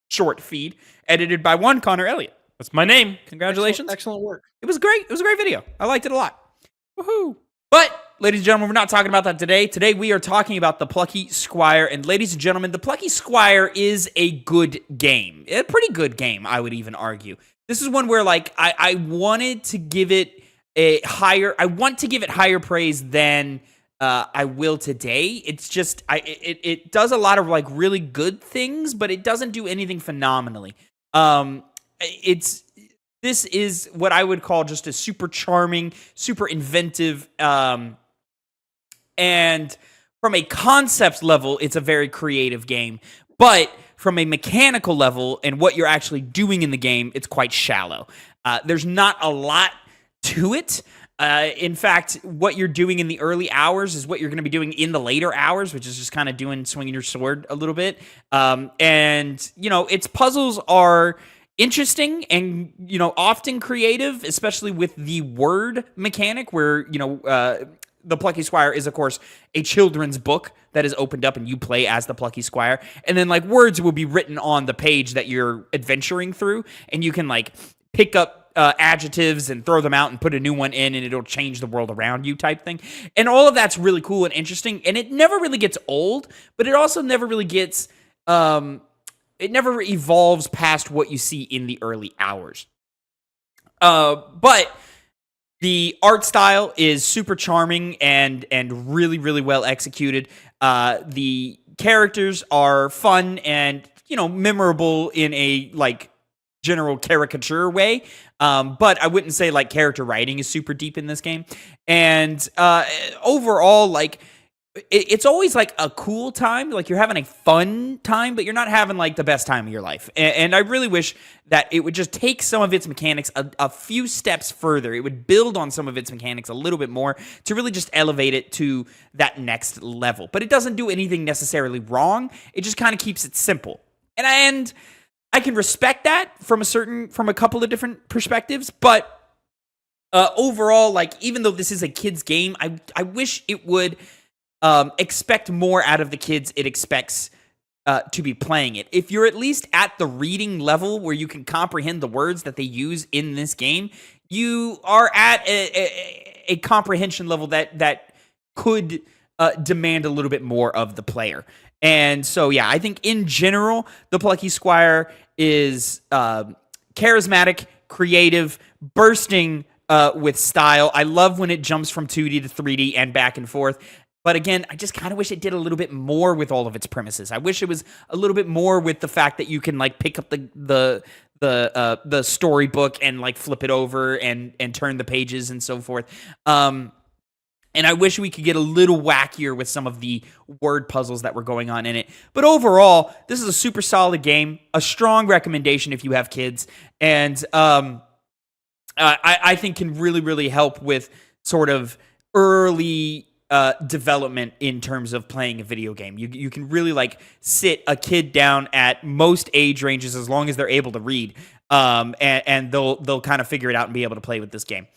short feed, edited by one Connor Elliott. That's my name. Congratulations. Excellent work. It was great. It was a great video. I liked it a lot. Woohoo. But, ladies and gentlemen, we're not talking about that today. Today we are talking about The Plucky Squire. And ladies and gentlemen, The Plucky Squire is a good game. A pretty good game, I would even argue. This is one where, like, I wanted to give it higher praise than I will today. It's just it does a lot of like really good things, but it doesn't do anything phenomenally. This is what I would call just a super charming, super inventive, and from a concept level, it's a very creative game. But from a mechanical level and what you're actually doing in the game, it's quite shallow. There's not a lot to it. In fact, what you're doing in the early hours is what you're going to be doing in the later hours, which is just kind of swinging your sword a little bit. And, you know, its puzzles are interesting and, you know, often creative, especially with the word mechanic where, you know, The Plucky Squire is, of course, a children's book that is opened up and you play as the Plucky Squire. And then, like, words will be written on the page that you're adventuring through, and you can, like, pick up adjectives and throw them out and put a new one in, and it'll change the world around you type thing. And all of that's really cool and interesting, and it never really gets old, but it also never really gets, it never evolves past what you see in the early hours. But the art style is super charming and really, really well executed. The characters are fun and, you know, memorable in a, like, general caricature way, but I wouldn't say like character writing is super deep in this game. And overall, like it's always like a cool time, like you're having a fun time, but you're not having like the best time of your life. And I really wish that it would just take some of its mechanics a few steps further. It would build on some of its mechanics a little bit more to really just elevate it to that next level. But it doesn't do anything necessarily wrong. It just kind of keeps it simple. And I can respect that from a couple of different perspectives, but overall, like, even though this is a kid's game, I wish it would expect more out of the kids it expects to be playing it. If you're at least at the reading level where you can comprehend the words that they use in this game, you are at a comprehension level that could demand a little bit more of the player. And so, yeah, I think in general, The Plucky Squire is charismatic, creative, bursting with style. I love when it jumps from 2D to 3D and back and forth. But again, I just kind of wish it did a little bit more with all of its premises. I wish it was a little bit more with the fact that you can like pick up the storybook and like flip it over and turn the pages and so forth. And I wish we could get a little wackier with some of the word puzzles that were going on in it. But overall, this is a super solid game, a strong recommendation if you have kids, and I think can really, really help with sort of early development in terms of playing a video game. You can really like sit a kid down at most age ranges as long as they're able to read, and they'll kind of figure it out and be able to play with this game.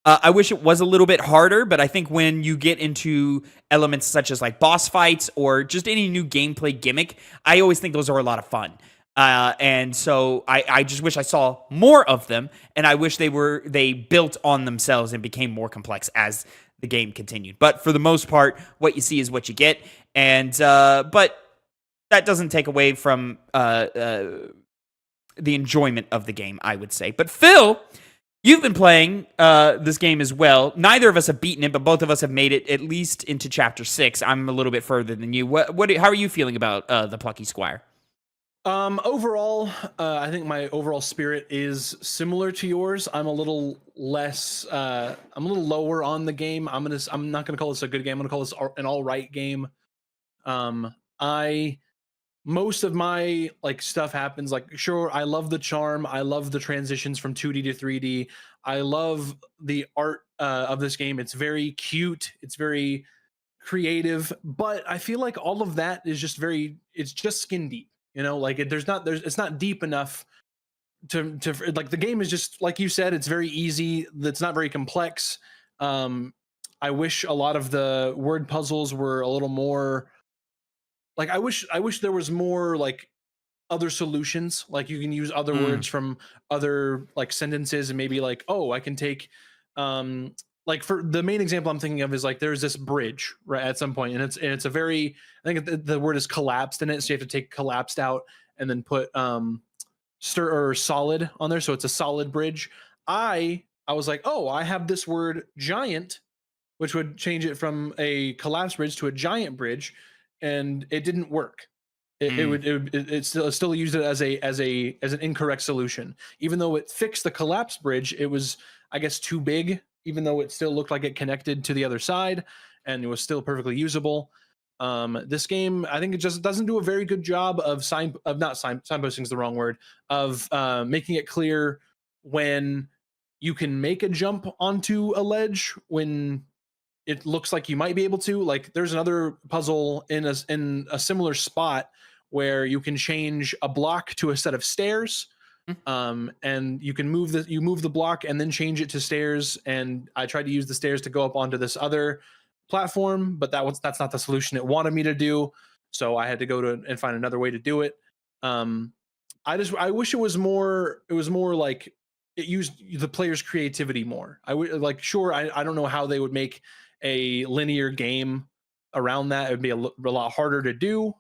I wish it was a little bit harder, but I think when you get into elements such as like boss fights or just any new gameplay gimmick, I always think those are a lot of fun. And so I just wish I saw more of them, and I wish they built on themselves and became more complex as the game continued. But for the most part, what you see is what you get, and but that doesn't take away from the enjoyment of the game, I would say. But Phil, you've been playing this game as well. Neither of us have beaten it, but both of us have made it at least into Chapter 6. I'm a little bit further than you. How are you feeling about the Plucky Squire? Overall, I think my overall spirit is similar to yours. I'm a little less, I'm a little lower on the game. I'm not gonna call this a good game. I'm gonna call this an all right game. Most of my like stuff happens like, sure, I love the charm. I love the transitions from 2D to 3D. I love the art of this game. It's very cute. It's very creative, but I feel like all of that is just it's just skin deep, you know, like it's not deep enough to like, the game is just, like you said, it's very easy. It's not very complex. I wish a lot of the word puzzles were a little more, like, I wish there was more like other solutions. Like you can use other words from other like sentences and maybe like, oh, I can take, like for the main example I'm thinking of is like, there's this bridge right at some point, and it's a very, I think the word is collapsed in it. So you have to take collapsed out and then put, solid on there. So it's a solid bridge. I was like, oh, I have this word giant, which would change it from a collapsed bridge to a giant bridge. And it didn't work. It still used it as an incorrect solution. Even though it fixed the collapsed bridge, it was, I guess, too big. Even though it still looked like it connected to the other side, and it was still perfectly usable. This game, I think, it just doesn't do a very good job of signposting is the wrong word, of making it clear when you can make a jump onto a ledge when it looks like you might be able to. Like there's another puzzle in a similar spot where you can change a block to a set of stairs, and you can move the block and then change it to stairs. And I tried to use the stairs to go up onto this other platform, but that's not the solution it wanted me to do. So I had to go and find another way to do it. I wish it was more like it used the player's creativity more. I would like, sure, I don't know how they would make a linear game around that. It would be a lot harder to do.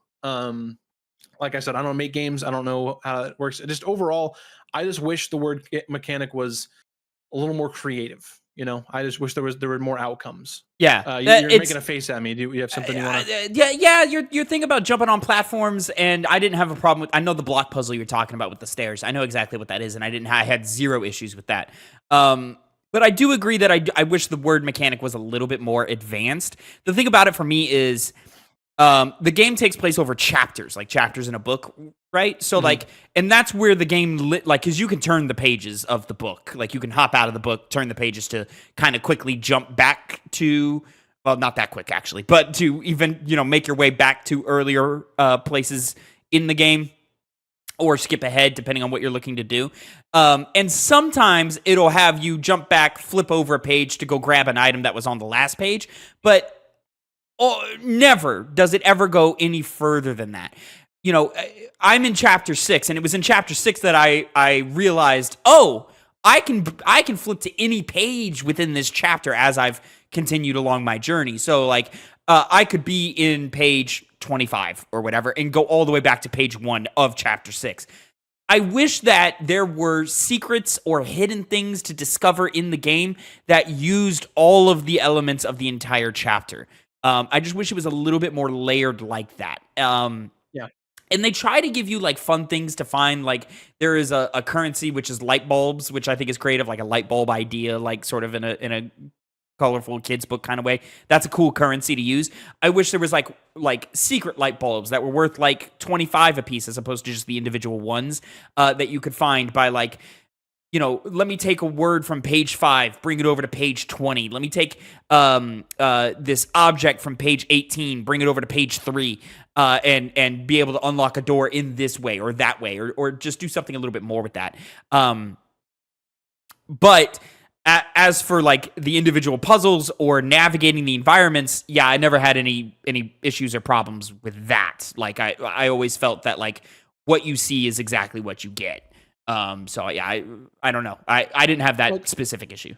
Like I said, I don't make games. I don't know how it works. Just overall, I just wish the word mechanic was a little more creative. You know, I just wish there were more outcomes. Yeah, you're making a face at me. Do you have something you want to? Yeah. Your thing about jumping on platforms, and I didn't have a problem with. I know the block puzzle you're talking about with the stairs. I know exactly what that is, and I had zero issues with that. But I do agree that I wish the word mechanic was a little bit more advanced. The thing about it for me is the game takes place over chapters, like chapters in a book, right? So like, and that's where the game because you can turn the pages of the book. Like you can hop out of the book, turn the pages to kind of quickly jump back to, well, not that quick actually, but to even, make your way back to earlier places in the game, or skip ahead depending on what you're looking to do. And sometimes it'll have you jump back, flip over a page to go grab an item that was on the last page, but never does it ever go any further than that. I'm in chapter 6, and it was in chapter 6 that I realized, I can flip to any page within this chapter as I've continued along my journey. So like, I could be in page 25 or whatever and go all the way back to page 1 of chapter 6. I wish that there were secrets or hidden things to discover in the game that used all of the elements of the entire chapter. I just wish it was a little bit more layered like that. Yeah. And they try to give you like fun things to find. Like there is a currency which is light bulbs, which I think is creative, like a light bulb idea, like sort of in a colorful kids book kind of way. That's a cool currency to use. I wish there was like secret light bulbs that were worth like 25 a piece as opposed to just the individual ones that you could find by like, let me take a word from page 5, bring it over to page 20. Let me take this object from page 18, bring it over to page 3, and be able to unlock a door in this way or that way, or just do something a little bit more with that. But as for like the individual puzzles or navigating the environments, yeah, I never had any issues or problems with that. Like I always felt that like what you see is exactly what you get. So yeah, I don't know. I didn't have that specific issue.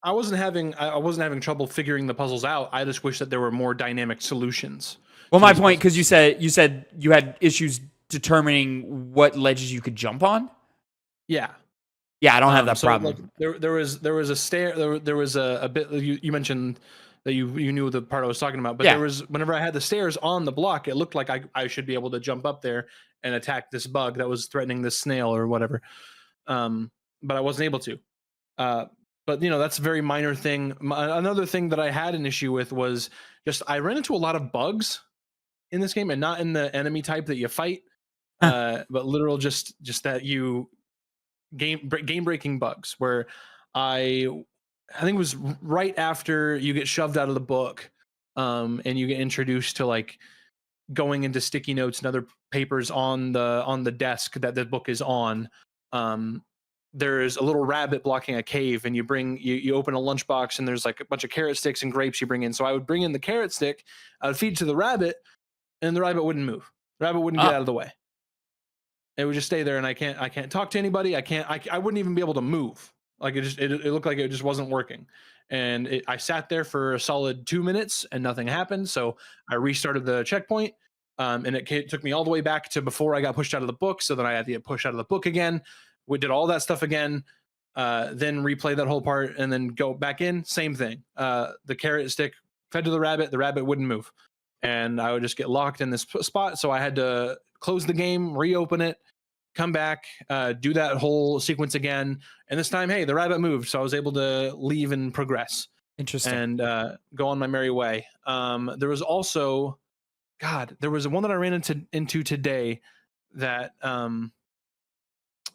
I wasn't having trouble figuring the puzzles out. I just wish that there were more dynamic solutions. Well, my point, because you said you had issues determining what ledges you could jump on. Yeah. Yeah, I don't have that problem. Like, there was a stair. There was a bit. You mentioned that you knew the part I was talking about, but there was, whenever I had the stairs on the block, it looked like I should be able to jump up there and attack this bug that was threatening this snail or whatever. But I wasn't able to. But that's a very minor thing. Another thing that I had an issue with was just I ran into a lot of bugs in this game, and not in the enemy type that you fight, but literal just that you game breaking bugs where I think it was right after you get shoved out of the book, and you get introduced to like going into sticky notes and other papers on the desk that the book is on. There's a little rabbit blocking a cave, and you open a lunchbox, and there's like a bunch of carrot sticks and grapes you bring in. So I would bring in the carrot stick, I would feed to the rabbit, and the rabbit wouldn't move. The rabbit wouldn't get out of the way. It would just stay there, and I can't talk to anybody. I wouldn't even be able to move. Like it looked like it just wasn't working. And I sat there for a solid 2 minutes and nothing happened. So I restarted the checkpoint, and it took me all the way back to before I got pushed out of the book. So then I had to get pushed out of the book again. We did all that stuff again, then replay that whole part, and then go back in. Same thing. The carrot stick fed to the rabbit wouldn't move, and I would just get locked in this spot. So I had to close the game, reopen it, come back, do that whole sequence again. And this time, hey, the rabbit moved, so I was able to leave and progress. Interesting. And go on my merry way. There was also, there was one that I ran into today that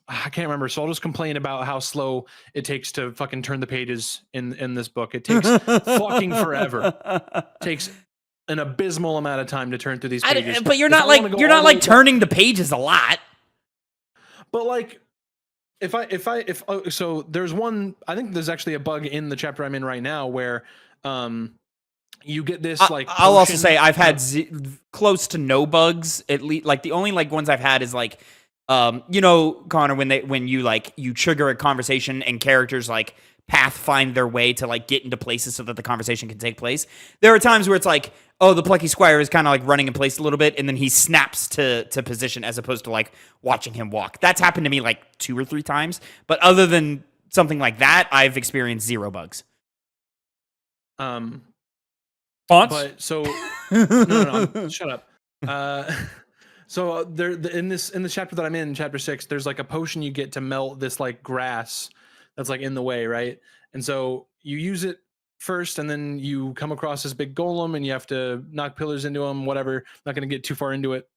I can't remember. So I'll just complain about how slow it takes to fucking turn the pages in this book. It takes fucking forever. Takes an abysmal amount of time to turn through these pages. But you're not like turning the pages a lot. But like, so there's one. I think there's actually a bug in the chapter I'm in right now where you get this like. I'll also say I've had close to no bugs. At least like the only like ones I've had is like. Connor, when you trigger a conversation and characters like path find their way to like get into places so that the conversation can take place. There are times where it's like, oh, the plucky squire is kind of like running in place a little bit, and then he snaps to position as opposed to like watching him walk. That's happened to me like 2 or 3 times. But other than something like that, I've experienced 0 bugs. Fonts? But so no, shut up. So there in this chapter that I'm in, chapter 6, there's like a potion you get to melt this like grass that's like in the way, right? And so you use it first, and then you come across this big golem, and you have to knock pillars into him. Whatever. Not going to get too far into it.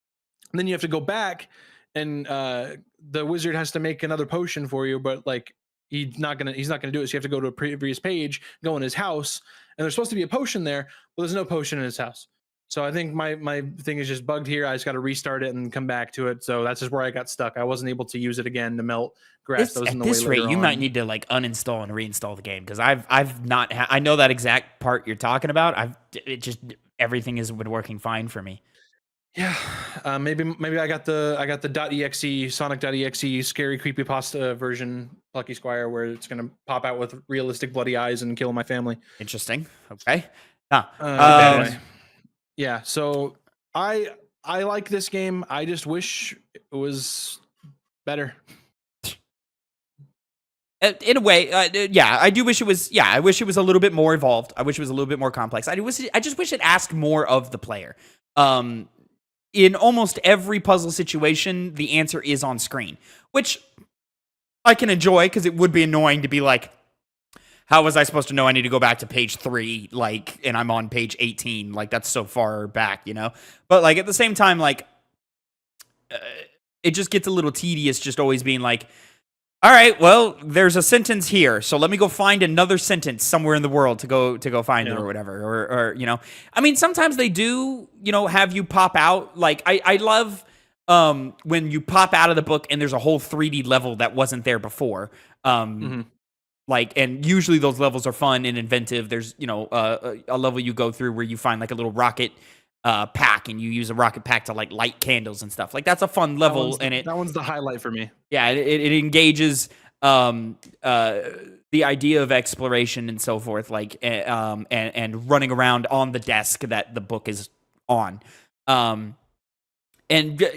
And then you have to go back, and the wizard has to make another potion for you, but like he's not gonna do it. So you have to go to a previous page, go in his house, and there's supposed to be a potion there, but there's no potion in his house. So I think my thing is just bugged here. I just got to restart it and come back to it. So that's just where I got stuck. I wasn't able to use it again to melt grass that was in the way. At this rate, you might need to like uninstall and reinstall the game, because I've not. I know that exact part you're talking about. Everything has been working fine for me. Yeah, maybe I got the .exe Sonic.exe scary creepypasta version Lucky Squire, where it's gonna pop out with realistic bloody eyes and kill my family. Interesting. Okay. Anyway. Yeah, so I like this game. I just wish it was better. In a way, yeah, I do wish it was. Yeah, I wish it was a little bit more evolved. I wish it was a little bit more complex. I just wish it asked more of the player. In almost every puzzle situation, the answer is on screen, which I can enjoy because it would be annoying to be like, how was I supposed to know I need to go back to page 3, like, and I'm on page 18, like, that's so far back, you know? But, like, at the same time, like, it just gets a little tedious just always being like, all right, well, there's a sentence here, so let me go find another sentence somewhere in the world to go find it or whatever, or you know, I mean, sometimes they do, you know, have you pop out. Like I love when you pop out of the book and there's a whole 3D level that wasn't there before. Like, and usually those levels are fun and inventive. There's, you know, a level you go through where you find like a little rocket pack, and you use a rocket pack to like light candles and stuff. Like, that's a fun level, that one's the highlight for me. Yeah, it engages the idea of exploration and so forth, like and running around on the desk that the book is on. And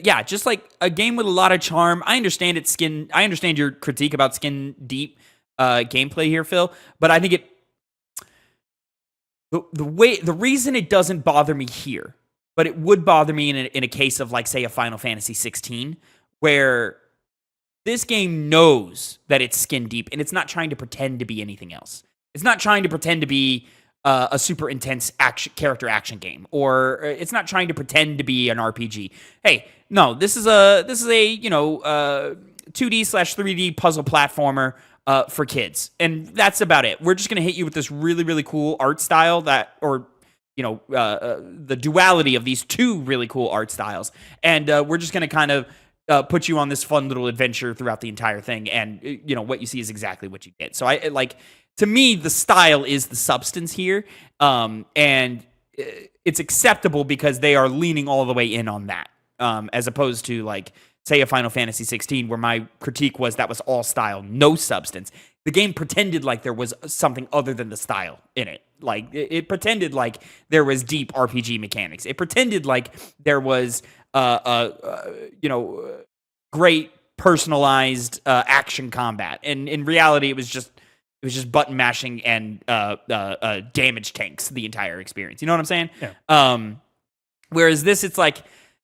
yeah, just like a game with a lot of charm. I understand your critique about skin deep gameplay here, Phil, but I think the reason it doesn't bother me here, but it would bother me in a case of, like, say, a Final Fantasy 16, where this game knows that it's skin deep and it's not trying to pretend to be anything else. It's not trying to pretend to be a super intense character action game, or it's not trying to pretend to be an RPG. Hey, no, this is a 2D/3D puzzle platformer for kids, and that's about it. We're just gonna hit you with this really, really cool art style the duality of these two really cool art styles, and we're just gonna kind of put you on this fun little adventure throughout the entire thing, and you know what you see is exactly what you get. So to me, the style is the substance here, and it's acceptable because they are leaning all the way in on that, as opposed to, like, say, a Final Fantasy 16, where my critique was that was all style, no substance. The game pretended like there was something other than the style in it. Like, it pretended like there was deep RPG mechanics. It pretended like there was, great personalized action combat. And in reality, it was just button mashing and damage tanks the entire experience. You know what I'm saying? Yeah. Whereas this, it's like,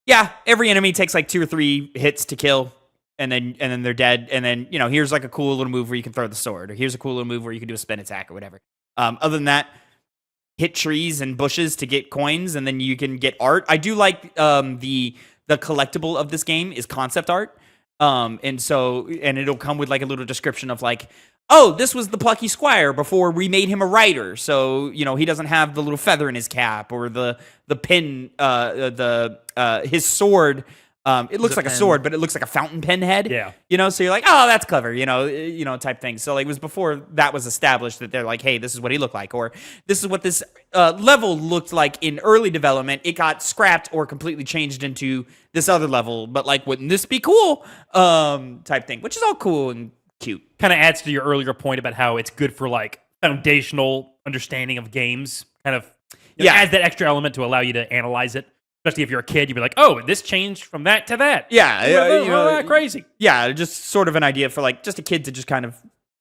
yeah, every enemy takes like 2 or 3 hits to kill, and then they're dead. And then, you know, here's like a cool little move where you can throw the sword, or here's a cool little move where you can do a spin attack or whatever. Other than that, hit trees and bushes to get coins, and then you can get art. I do like the collectible of this game is concept art. And it'll come with like a little description of like, oh, this was the plucky squire before we made him a writer. So, you know, he doesn't have the little feather in his cap, or the pin, his sword. It looks like a sword, but it looks like a fountain pen head. Yeah. You know, so you're like, oh, that's clever, you know, type thing. So, like, it was before that was established that they're like, hey, this is what he looked like, or this is what this level looked like in early development. It got scrapped or completely changed into this other level, but, like, wouldn't this be cool? Type thing, which is all cool and cute. Kind of adds to your earlier point about how it's good for, like, foundational understanding of games. Kind of adds that extra element to allow you to analyze it. Especially if you're a kid, you'd be like, "Oh, this changed from that to that." Yeah, crazy. Yeah, just sort of an idea for, like, just a kid to just kind of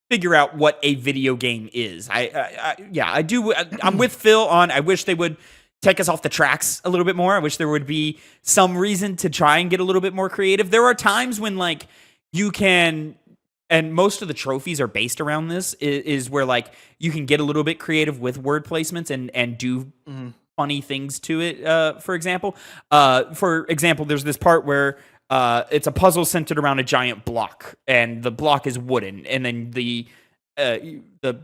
figure out what a video game is. I do. I'm with Phil on. I wish they would take us off the tracks a little bit more. I wish there would be some reason to try and get a little bit more creative. There are times when, like, you can. And most of the trophies are based around this, is where, like, you can get a little bit creative with word placements and do funny things to it. For example, there's this part where it's a puzzle centered around a giant block, and the block is wooden, and then the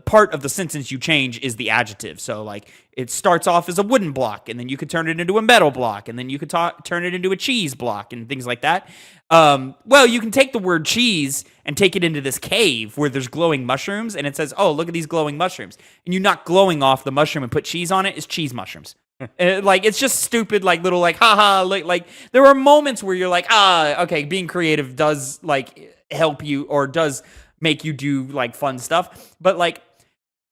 part of the sentence you change is the adjective. So, like, it starts off as a wooden block, and then you could turn it into a metal block, and then you could turn it into a cheese block, and things like that. Well, you can take the word cheese and take it into this cave where there's glowing mushrooms, and it says, oh, look at these glowing mushrooms. And you knock glowing off the mushroom and put cheese on it, it's cheese mushrooms. Like, it's just stupid, like, little, like, haha, like there are moments where you're like, okay, being creative does, like, help you, or does make you do, like, fun stuff, but, like,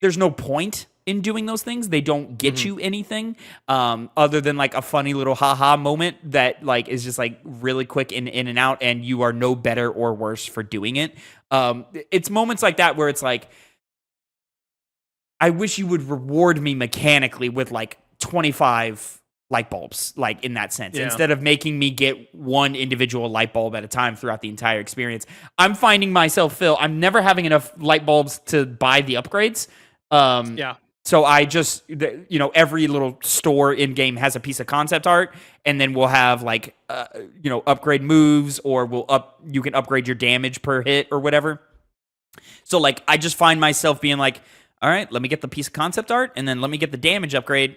there's no point in doing those things. They don't get you anything other than like a funny little haha moment that like is just like really quick in and out, and you are no better or worse for doing it. It's moments like that where it's like, I wish you would reward me mechanically with like 25 light bulbs, like in that sense, instead of making me get one individual light bulb at a time throughout the entire experience. I'm finding myself, Phil, I'm never having enough light bulbs to buy the upgrades. So I just, every little store in game has a piece of concept art, and then we'll have like, upgrade moves, or you can upgrade your damage per hit or whatever. So like, I just find myself being like, all right, let me get the piece of concept art, and then let me get the damage upgrade.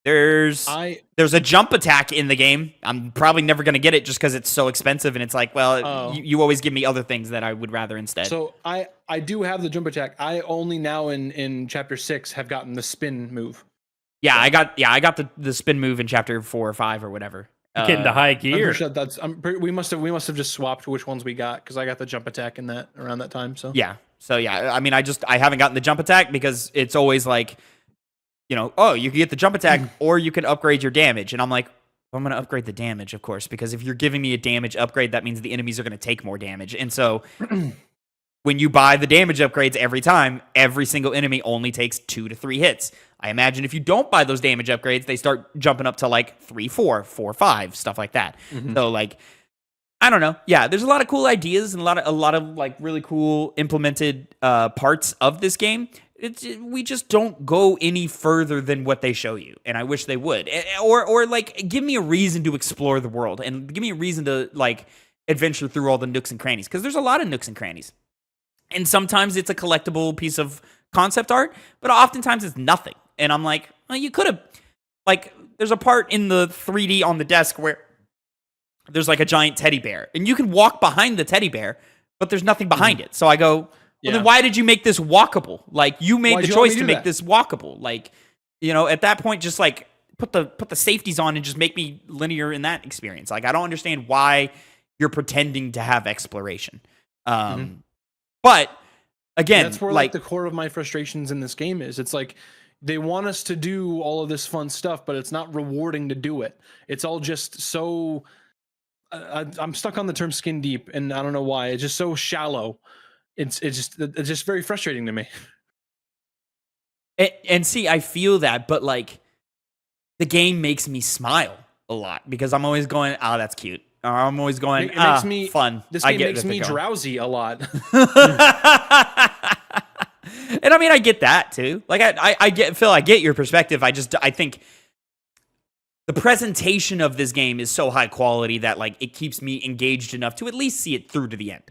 There's a jump attack in the game. I'm probably never going to get it just because it's so expensive, and it's like, well, you always give me other things that I would rather instead. So I do have the jump attack. I only now in chapter 6 have gotten the spin move. Yeah, I got the spin move in chapter 4 or 5 or whatever. Getting the high gear. We must have just swapped which ones we got, because I got the jump attack in that around that time. So yeah. I mean, I haven't gotten the jump attack because it's always like, you can get the jump attack or you can upgrade your damage. And I'm like, I'm going to upgrade the damage, of course, because if you're giving me a damage upgrade, that means the enemies are going to take more damage. And so when you buy the damage upgrades every time, every single enemy only takes 2 to 3 hits. I imagine if you don't buy those damage upgrades, they start jumping up to like 3, 4, 4, 5, stuff like that. So like, I don't know. Yeah, there's a lot of cool ideas and a lot of like really cool implemented parts of this game. We just don't go any further than what they show you, and I wish they would. Or like give me a reason to explore the world, and give me a reason to like adventure through all the nooks and crannies, because there's a lot of nooks and crannies. And sometimes it's a collectible piece of concept art, but oftentimes it's nothing. And I'm like, well, you could have, like, there's a part in the 3D on the desk where there's like a giant teddy bear, and you can walk behind the teddy bear, but there's nothing behind it. So I go, well, then why did you make this walkable? Like, you made the choice to make this walkable. Like, at that point, just like put the safeties on and just make me linear in that experience. Like, I don't understand why you're pretending to have exploration. But again, that's where like the core of my frustrations in this game is. It's like they want us to do all of this fun stuff, but it's not rewarding to do it. It's all just so. I'm stuck on the term skin deep, and I don't know why. It's just so shallow. It's just very frustrating to me. And see, I feel that, but like the game makes me smile a lot because I'm always going, "Oh, that's cute." Or I'm always going, it makes me fun. This game makes me drowsy a lot. And I mean, I get that too. Like I get, Phil, I get your perspective. I think the presentation of this game is so high quality that like it keeps me engaged enough to at least see it through to the end.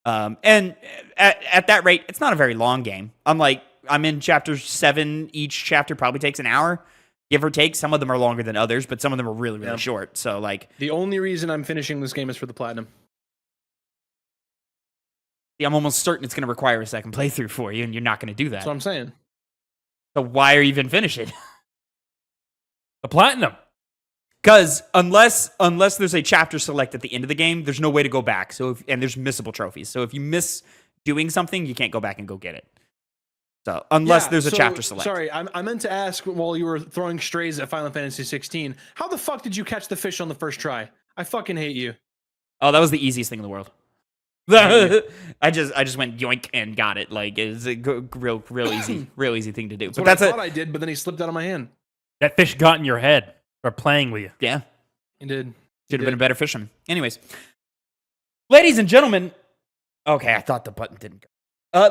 And at that rate, it's not a very long game. I'm in chapter 7. Each chapter probably takes an hour, give or take. Some of them are longer than others, but some of them are really, really short. So like, the only reason I'm finishing this game is for the platinum. I'm almost certain it's going to require a second playthrough for you, and you're not going to do that. That's what I'm saying. So why are you even finishing? The platinum. Because unless there's a chapter select at the end of the game, there's no way to go back. And there's missable trophies. So if you miss doing something, you can't go back and go get it. So unless there's a chapter select. Sorry, I meant to ask while you were throwing strays at Final Fantasy 16, how the fuck did you catch the fish on the first try? I fucking hate you. Oh, that was the easiest thing in the world. I just went yoink and got it. Like, it's a real easy thing to do. But that's what I thought I did, but then he slipped out of my hand. That fish got in your head or playing with you. Yeah, he did. Should have been a better fisherman. Anyways, ladies and gentlemen. Okay, I thought the button didn't go.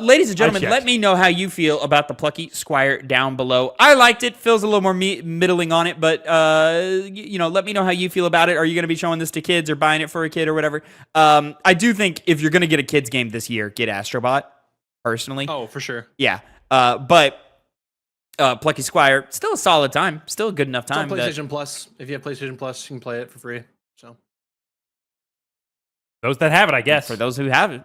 Ladies and gentlemen, let me know how you feel about the Plucky Squire down below. I liked it. Phil's a little more middling on it, but let me know how you feel about it. Are you going to be showing this to kids or buying it for a kid or whatever? I do think if you're going to get a kids game this year, get Astrobot, personally. Oh, for sure. Yeah. But Plucky Squire, still a solid time. Still a good enough time. It's on PlayStation Plus. If you have PlayStation Plus, you can play it for free. So those that have it, I guess. For those who have it.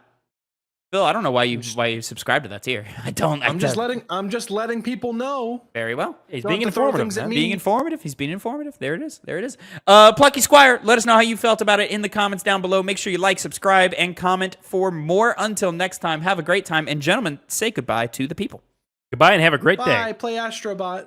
Phil, I don't know why you subscribe to that tier. I don't. I'm just letting people know. Very well. He's being informative. He's being informative. There it is. Plucky Squire, let us know how you felt about it in the comments down below. Make sure you like, subscribe, and comment for more. Until next time, have a great time. And gentlemen, say goodbye to the people. Goodbye and have a great Bye. day. Play Astrobot.